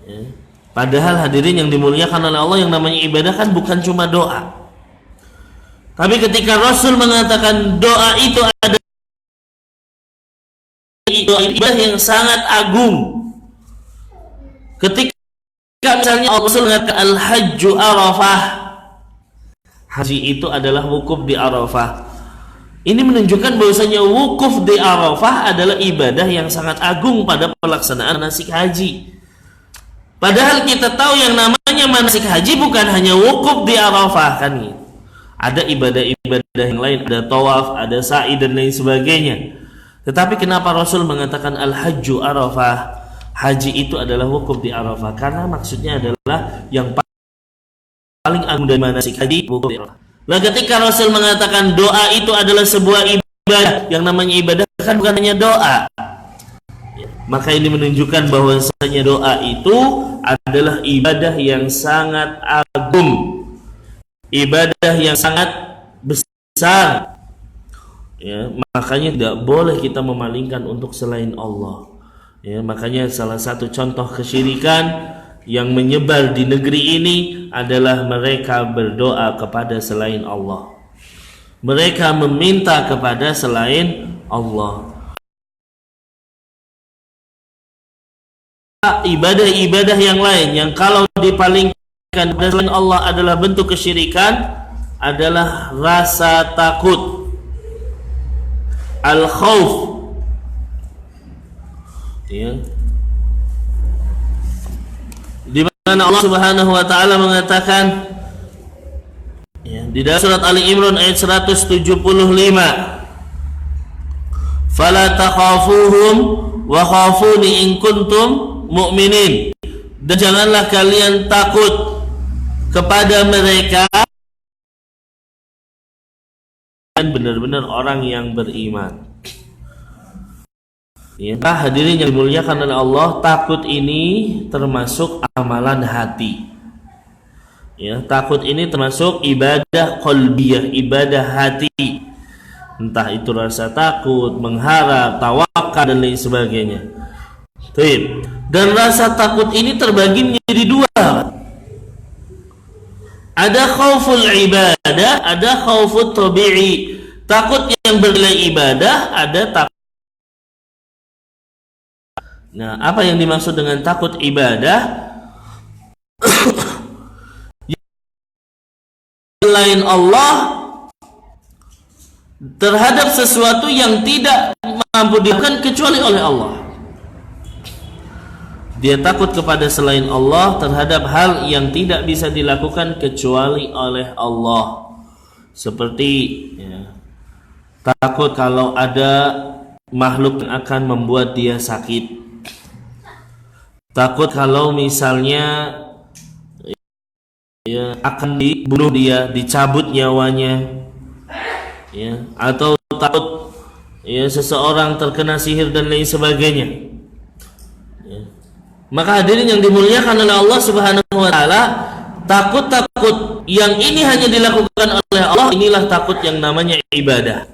Ya. Padahal hadirin yang dimuliakan oleh Allah, yang namanya ibadah kan bukan cuma doa. Tapi ketika Rasul mengatakan doa itu adalah ibadah yang sangat agung. Ketika misalnya Rasul mengatakan al-hajju arafah, haji itu adalah wukuf di Arafah. Ini menunjukkan bahwasanya wukuf di Arafah adalah ibadah yang sangat agung pada pelaksanaan manasik haji. Padahal kita tahu yang namanya manasik haji bukan hanya wukuf di Arafah kan gitu. Ada ibadah-ibadah yang lain, ada tawaf, ada sa'i dan lain sebagainya. Tetapi kenapa Rasul mengatakan al-hajju Arafah? Haji itu adalah wukuf di Arafah, karena maksudnya adalah yang paling agung dari manasik haji wukuf di Arafah. Nah, ketika Rasul mengatakan doa itu adalah sebuah ibadah, yang namanya ibadah kan bukan hanya doa. Maka ini menunjukkan bahwasanya doa itu adalah ibadah yang sangat agung, ibadah yang sangat besar. Ya, makanya tidak boleh kita memalingkan untuk selain Allah. Ya, makanya salah satu contoh kesyirikan yang menyebar di negeri ini adalah mereka berdoa kepada selain Allah. Mereka meminta kepada selain Allah. Ibadah-ibadah yang lain yang kalau dipalingkan kepada selain Allah adalah bentuk kesyirikan adalah rasa takut. al-khauf. Ya. Di mana Allah Subhanahu wa taala mengatakan ya, di dalam surat Ali Imran ayat 175, fala takhafuhum wa khafuni in kuntum mu'minin, dan janganlah kalian takut kepada mereka dan benar-benar orang yang beriman. Ya, hadirin yang dimuliakan oleh Allah, takut ini termasuk amalan hati. Ya, takut ini termasuk ibadah qalbiyah, ibadah hati. Entah itu rasa takut, mengharap, tawakal dan lain sebagainya. Dan rasa takut ini terbagi menjadi dua. Ada khauful ibadah, ada khaufut tabi'i. Takut yang bernilai ibadah, ada takut. Nah, apa yang dimaksud dengan takut ibadah? Selain Allah terhadap sesuatu yang tidak mampu dilakukan kecuali oleh Allah. Dia takut kepada selain Allah terhadap hal yang tidak bisa dilakukan kecuali oleh Allah. Seperti ya, takut kalau ada makhluk yang akan membuat dia sakit. Takut kalau misalnya ya, akan dibunuh dia, dicabut nyawanya, ya, atau takut ya, seseorang terkena sihir dan lain sebagainya. Ya. Maka hadirin yang dimuliakan oleh Allah Subhanahu wa taala, takut-takut yang ini hanya dilakukan oleh Allah, inilah takut yang namanya ibadah.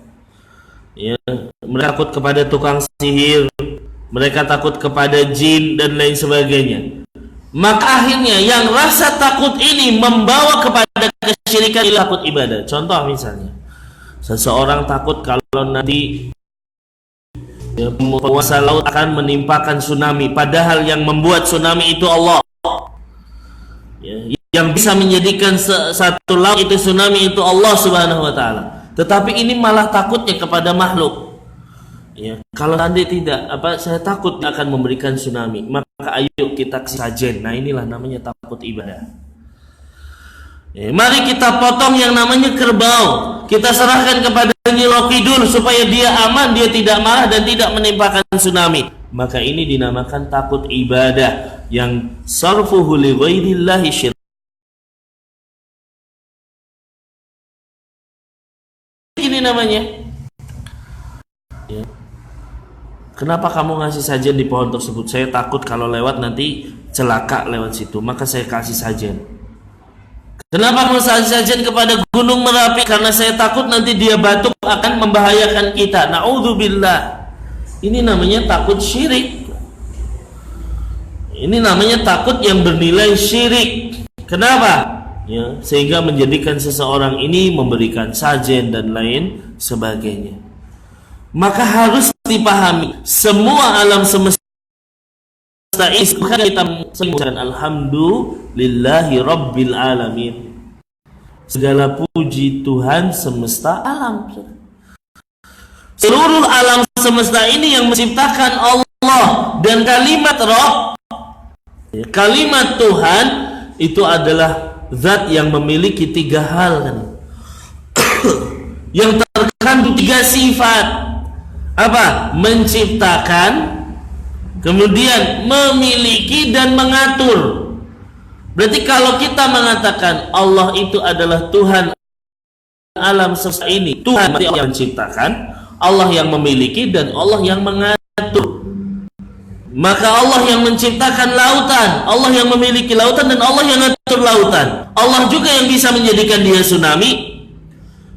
Ya, mereka takut kepada tukang sihir, mereka takut kepada jin dan lain sebagainya. Maka akhirnya yang rasa takut ini membawa kepada kesyirikan, takut ibadah. Contoh misalnya, seseorang takut kalau nanti ya, penguasa laut akan menimpakan tsunami, padahal yang membuat tsunami itu Allah. Ya, yang bisa menjadikan satu laut itu tsunami itu Allah Subhanahu wa taala. Tetapi ini malah takutnya kepada makhluk. Ya, kalau nanti tidak, saya takut akan memberikan tsunami, maka ayo kita sajen. Nah, inilah namanya takut ibadah. Ya, mari kita potong yang namanya kerbau, kita serahkan kepada Nyi Lokidul supaya dia aman, dia tidak marah dan tidak menimpakan tsunami. Maka ini dinamakan takut ibadah yang sarfuhu li ghairillahi syirk. Ini namanya. Ya. Kenapa kamu ngasih sajen di pohon tersebut? Saya takut kalau lewat nanti celaka lewat situ, maka saya kasih sajen. Kenapa kamu kasih sajen kepada Gunung Merapi? Karena saya takut nanti dia batuk akan membahayakan kita. Na'udzubillah. Ini namanya takut syirik. Ini namanya takut yang bernilai syirik. Kenapa? Ya, sehingga menjadikan seseorang ini memberikan sajen dan lain sebagainya. Maka harus dipahami semua alam semesta ini kita mengucapkan alhamdulillahi rabbil alamin. Segala puji Tuhan semesta alam. Seluruh alam semesta ini yang menciptakan Allah, dan kalimat Rabb, kalimat Tuhan itu adalah zat yang memiliki tiga hal kan? Yang terkandung tiga sifat. Apa? Menciptakan, kemudian memiliki dan mengatur. Berarti kalau kita mengatakan Allah itu adalah Tuhan alam semesta ini, Tuhan yang menciptakan, Allah yang memiliki, dan Allah yang mengatur. Maka Allah yang menciptakan lautan, Allah yang memiliki lautan, dan Allah yang mengatur lautan. Allah juga yang bisa menjadikan dia tsunami.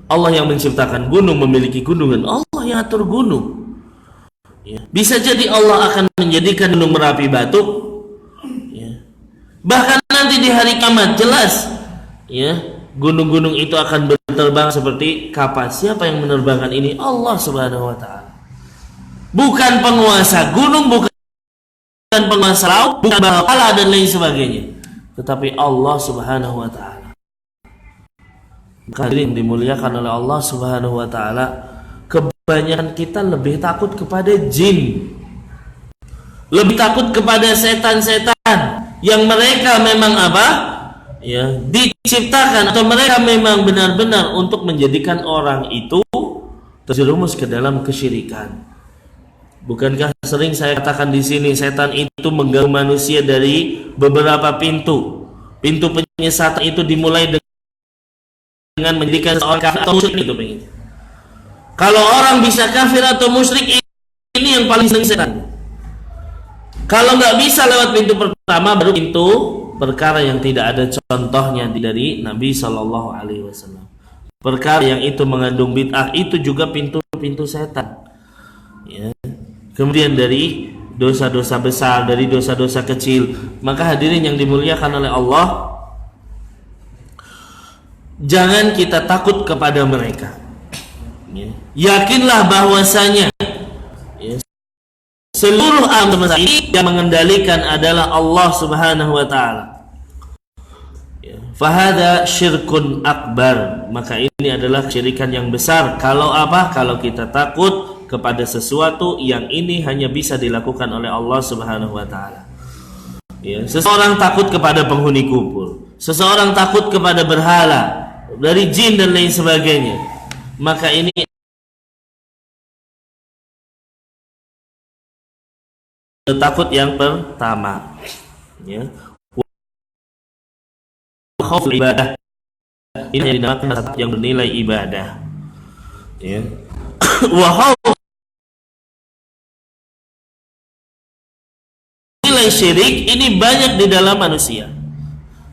Allah yang menciptakan gunung, memiliki gunung, dan Allah yang atur gunung. Ya. Bisa jadi Allah akan menjadikan gunung Merapi batuk. Ya. Bahkan nanti di hari kiamat jelas, ya, gunung-gunung itu akan berterbang seperti kapas. Siapa yang menerbangkan ini? Allah Subhanahu wa taala. Bukan penguasa gunung, bukan penguasa laut, bukan bala dan lain sebagainya, tetapi Allah Subhanahu wa taala. Hadirin dimuliakan oleh Allah Subhanahu wa taala, kebanyakan kita lebih takut kepada jin, lebih takut kepada setan-setan yang mereka memang apa? Ya, diciptakan atau mereka memang benar-benar untuk menjadikan orang itu terjerumus ke dalam kesyirikan. Bukankah sering saya katakan di sini, setan itu mengganggu manusia dari beberapa pintu. Pintu penyesatan itu dimulai dengan menjadikan seorang kafir atau musyrik itu begini. Kalau orang bisa kafir atau musyrik, ini yang paling sering setan. Kalau nggak bisa lewat pintu pertama, baru pintu perkara yang tidak ada contohnya dari Nabi Shallallahu Alaihi Wasallam. Perkara yang itu mengandung bid'ah, itu juga pintu-pintu setan. Ya. Kemudian dari dosa-dosa besar, dari dosa-dosa kecil. Maka hadirin yang dimuliakan oleh Allah, jangan kita takut kepada mereka. Ya. Yakinlah bahwasanya seluruh alam semesta ini yang mengendalikan adalah Allah Subhanahu wa taala. Fahada syirkun akbar, maka ini adalah kesyirikan yang besar. Kalau apa? Kalau kita takut kepada sesuatu yang ini hanya bisa dilakukan oleh Allah Subhanahu wa taala. Ya, seseorang takut kepada penghuni kubur, seseorang takut kepada berhala, dari jin dan lain sebagainya. Maka ini takut yang pertama, ya. Khauf ibadah, ini yang dinamakan takut yang bernilai ibadah, ya. Wa khauf nilai syirik ini banyak di dalam manusia,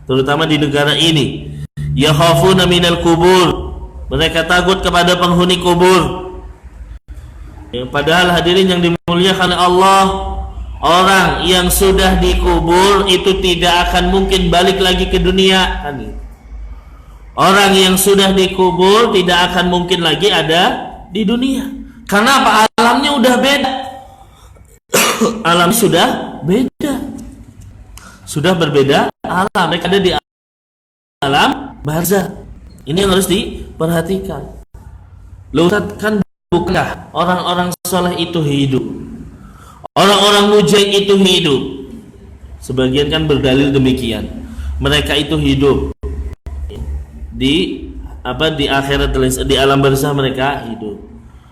terutama di negara ini. Ya khafuna minal kubur, mereka takut kepada penghuni kubur. Ya, padahal hadirin yang dimuliakan oleh Allah, orang yang sudah dikubur itu tidak akan mungkin balik lagi ke dunia, kan? Orang yang sudah dikubur tidak akan mungkin lagi ada di dunia. Karena apa? Alamnya udah beda. Alam sudah beda. Sudah berbeda alam. Mereka ada di alam barzah. Ini yang harus diperhatikan. Loh, kan bukankah orang-orang soleh itu hidup? Orang-orang mujahid itu hidup. Sebagian kan berdalil demikian. Mereka itu hidup di akhirat, di alam barzah mereka hidup.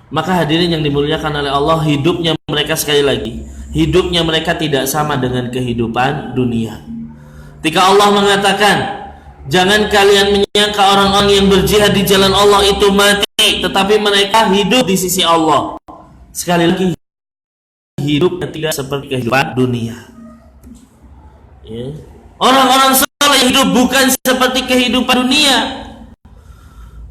Maka hadirin yang dimuliakan oleh Allah, hidupnya mereka, sekali lagi, hidupnya mereka tidak sama dengan kehidupan dunia. Ketika Allah mengatakan, jangan kalian menyangka orang-orang yang berjihad di jalan Allah itu mati, tetapi mereka hidup di sisi Allah. Sekali lagi, hidupnya tidak seperti kehidupan dunia. Ya. Orang-orang soleh hidup bukan seperti kehidupan dunia.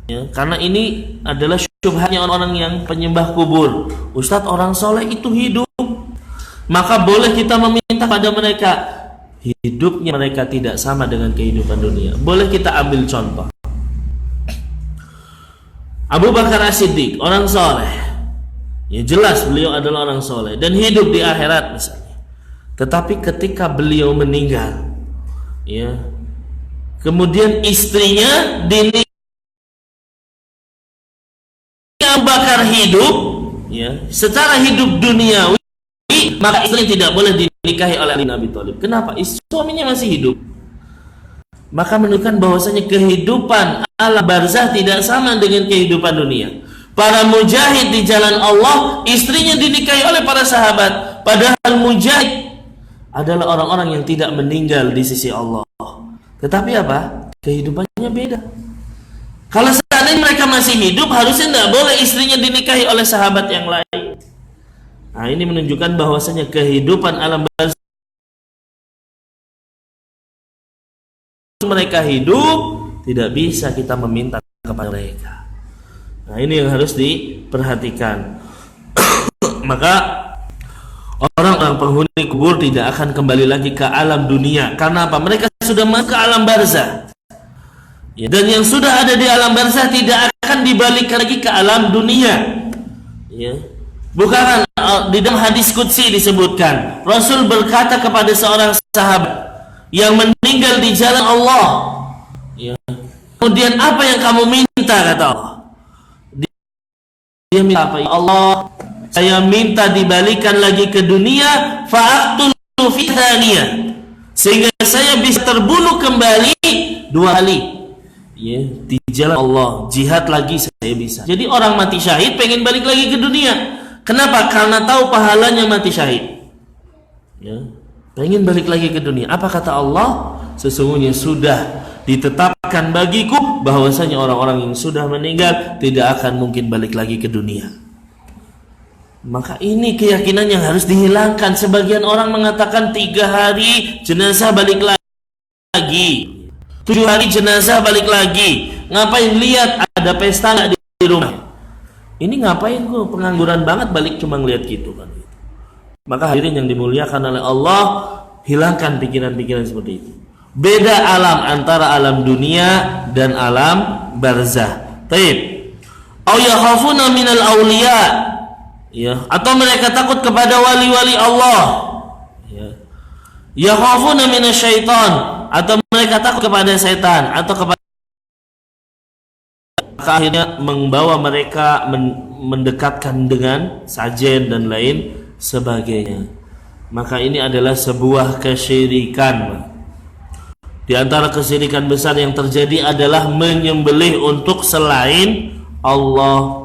Ya, karena ini adalah syubhatnya orang-orang yang penyembah kubur. Ustadz, orang soleh itu hidup, maka boleh kita meminta pada mereka, hidupnya mereka tidak sama dengan kehidupan dunia. Boleh kita ambil contoh Abu Bakar As-Siddiq, orang soleh. Ya, jelas beliau adalah orang soleh dan hidup di akhirat misalnya. Tetapi ketika beliau meninggal, ya, kemudian istrinya dinikahi Abu Bakar hidup, ya, secara hidup duniawi, maka istrinya tidak boleh dinikahi oleh Ali bin Abi Thalib. Kenapa? Suaminya masih hidup. Maka menunjukkan bahwasanya kehidupan alam barzah tidak sama dengan kehidupan dunia. Para mujahid di jalan Allah, istrinya dinikahi oleh para sahabat. Padahal mujahid adalah orang-orang yang tidak meninggal di sisi Allah. Tetapi apa? Kehidupannya beda. Kalau seandainya mereka masih hidup, harusnya tidak boleh istrinya dinikahi oleh sahabat yang lain. Nah, ini menunjukkan bahwasanya kehidupan alam barzah mereka hidup, tidak bisa kita meminta kepada mereka. Nah, ini yang harus diperhatikan. Maka orang-orang penghuni kubur tidak akan kembali lagi ke alam dunia. Karena apa? Mereka sudah masuk ke alam barzah. Ya, dan yang sudah ada di alam barzah tidak akan dibalikkan lagi ke alam dunia. Ya. Bukan di dalam hadis qudsi disebutkan, Rasul berkata kepada seorang sahabat yang meninggal di jalan Allah, ya, kemudian apa yang kamu minta, kata Allah. Dia minta apa? Ya Allah, saya minta dibalikan lagi ke dunia, fa'aqtulu fi thaniyah, sehingga saya bisa terbunuh kembali 2 kali. Ya, di jalan Allah, jihad lagi saya bisa. Jadi orang mati syahid pengen balik lagi ke dunia. Kenapa? Karena tahu pahalanya mati syahid. Ya, pengen balik lagi ke dunia. Apa kata Allah? Sesungguhnya sudah ditetapkan bagiku bahwasanya orang-orang yang sudah meninggal tidak akan mungkin balik lagi ke dunia. Maka ini keyakinan yang harus dihilangkan. Sebagian orang mengatakan 3 hari jenazah balik lagi, 7 hari jenazah balik lagi. Ngapain? Lihat ada pesta nggak di rumah? Ini ngapain kok? Pengangguran banget balik cuma ngeliat gitu kan. Maka hadirin yang dimuliakan oleh Allah, hilangkan pikiran-pikiran seperti itu. Beda alam antara alam dunia dan alam barzah. Taib. Au yakhafuna minal auliya. Ya, atau mereka takut kepada wali-wali Allah. Ya. Yakhafuna minasyaitan, atau mereka takut kepada setan atau kepada, maka akhirnya membawa mereka mendekatkan dengan sajen dan lain sebagainya. Maka ini adalah sebuah kesyirikan. Di antara kesyirikan besar yang terjadi adalah menyembelih untuk selain Allah.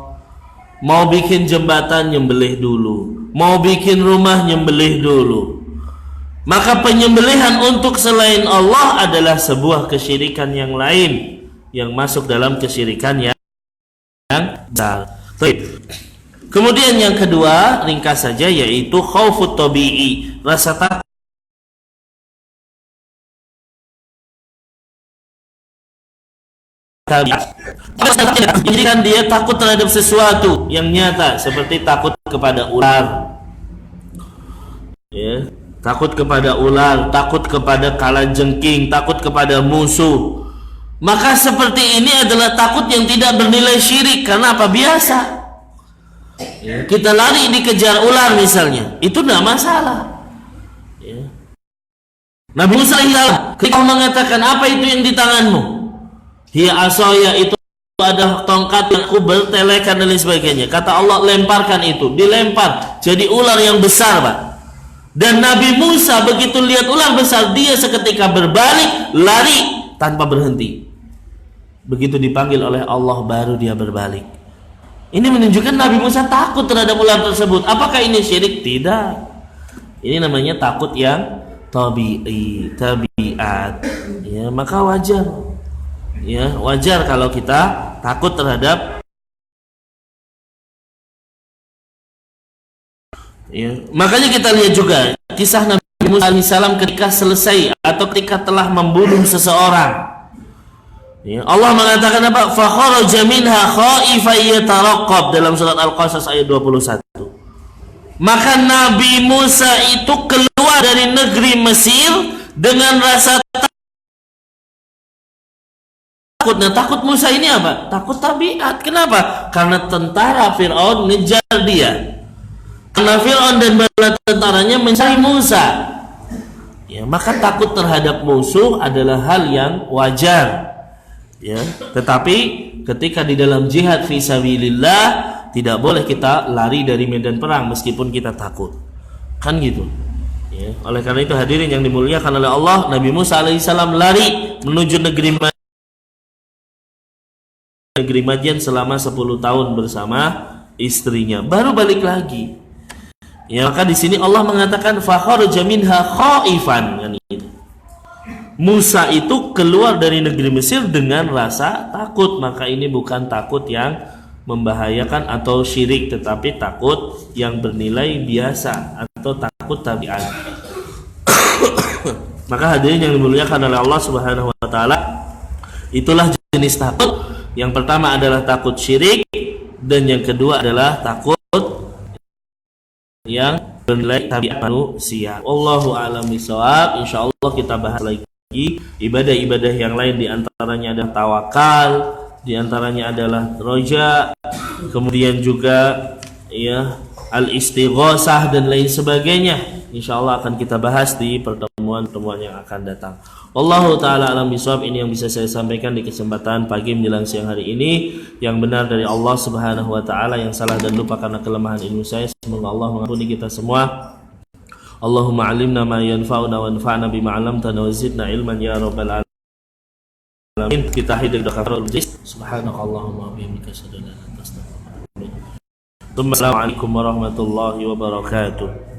Mau bikin jembatan nyembelih dulu, mau bikin rumah nyembelih dulu. Maka penyembelihan untuk selain Allah adalah sebuah kesyirikan yang lain, yang masuk dalam kesyirikan yang besar. Kemudian yang kedua, ringkas saja, yaitu khaufut tabi'i, rasa takut. Jadi kan dia takut terhadap sesuatu yang nyata, seperti takut kepada ular, ya, takut kepada ular, takut kepada kalajengking, takut kepada musuh. Maka seperti ini adalah takut yang tidak bernilai syirik. Karena apa? Biasa. Ya, kita lari dikejar ular misalnya, itu tidak masalah. Ya. Nabi Musa ketika mengatakan, apa itu yang di tanganmu? Hiya asaya, itu ada tongkat yang aku bertelekan dan lain sebagainya. Kata Allah, lemparkan itu. Dilempar jadi ular yang besar, Pak. Dan Nabi Musa begitu lihat ular besar, dia seketika berbalik, lari tanpa berhenti. Begitu dipanggil oleh Allah, baru dia berbalik. Ini menunjukkan Nabi Musa takut terhadap ular tersebut. Apakah ini syirik? Tidak. Ini namanya takut yang tabi'i, tabiat. Ya, maka wajar. Ya, wajar kalau kita takut terhadap, ya. Makanya kita lihat juga kisah Nabi Musa alaihissalam ketika selesai atau ketika telah membunuh seseorang. Ya, Allah mengatakan apa? Fa kharaja minha khaifan yataraqqab dalam surat Al-Qasas ayat 21. Maka Nabi Musa itu keluar dari negeri Mesir dengan rasa takut. Nah, takut Musa ini apa? Takut tabiat. Kenapa? Karena tentara Fir'aun ngejar dia. Karena Fir'aun dan bala tentaranya mencari Musa. Ya, maka takut terhadap musuh adalah hal yang wajar. Ya, tetapi ketika di dalam jihad fisabilillah tidak boleh kita lari dari medan perang meskipun kita takut. Kan gitu. Ya, oleh karena itu hadirin yang dimuliakan oleh Allah, Nabi Musa alaihissalam lari menuju negeri Madian selama 10 tahun bersama istrinya, baru balik lagi. Ya, maka di sini Allah mengatakan fa kharaja minha khaifan, kan itu. Musa itu keluar dari negeri Mesir dengan rasa takut. Maka ini bukan takut yang membahayakan atau syirik, tetapi takut yang bernilai biasa atau takut tabiat. Maka hadirin yang dimuliakan oleh Allah Subhanahu wa taala, itulah jenis takut. Yang pertama adalah takut syirik, dan yang kedua adalah takut yang bernilai tabiat manusia. Allahu a'lam bishawab. Insyaallah kita bahas lagi ibadah-ibadah yang lain, di antaranya ada tawakal, di antaranya adalah roja, kemudian juga ya al-istighosah dan lain sebagainya. Insyaallah akan kita bahas di pertemuan pertemuan-pertemuan yang akan datang. Wallahu ta'ala alam bisawab. Ini yang bisa saya sampaikan di kesempatan pagi menjelang siang hari ini. Yang benar dari Allah subhanahu wa ta'ala, yang salah dan lupa karena kelemahan ilmu saya, semoga Allah mengampuni kita semua. Allahumma alimna ma yanfa'una wanfa'na bima 'allamtana wa zidna ilman ya rabbal alamin. Kita hidup dengan kafarul majlis. Subhanakallahumma wa bihamdika asyhadu an la ilaha illa anta astaghfiruka wa atubu ilaik. Assalamualaikum warahmatullahi wabarakatuh.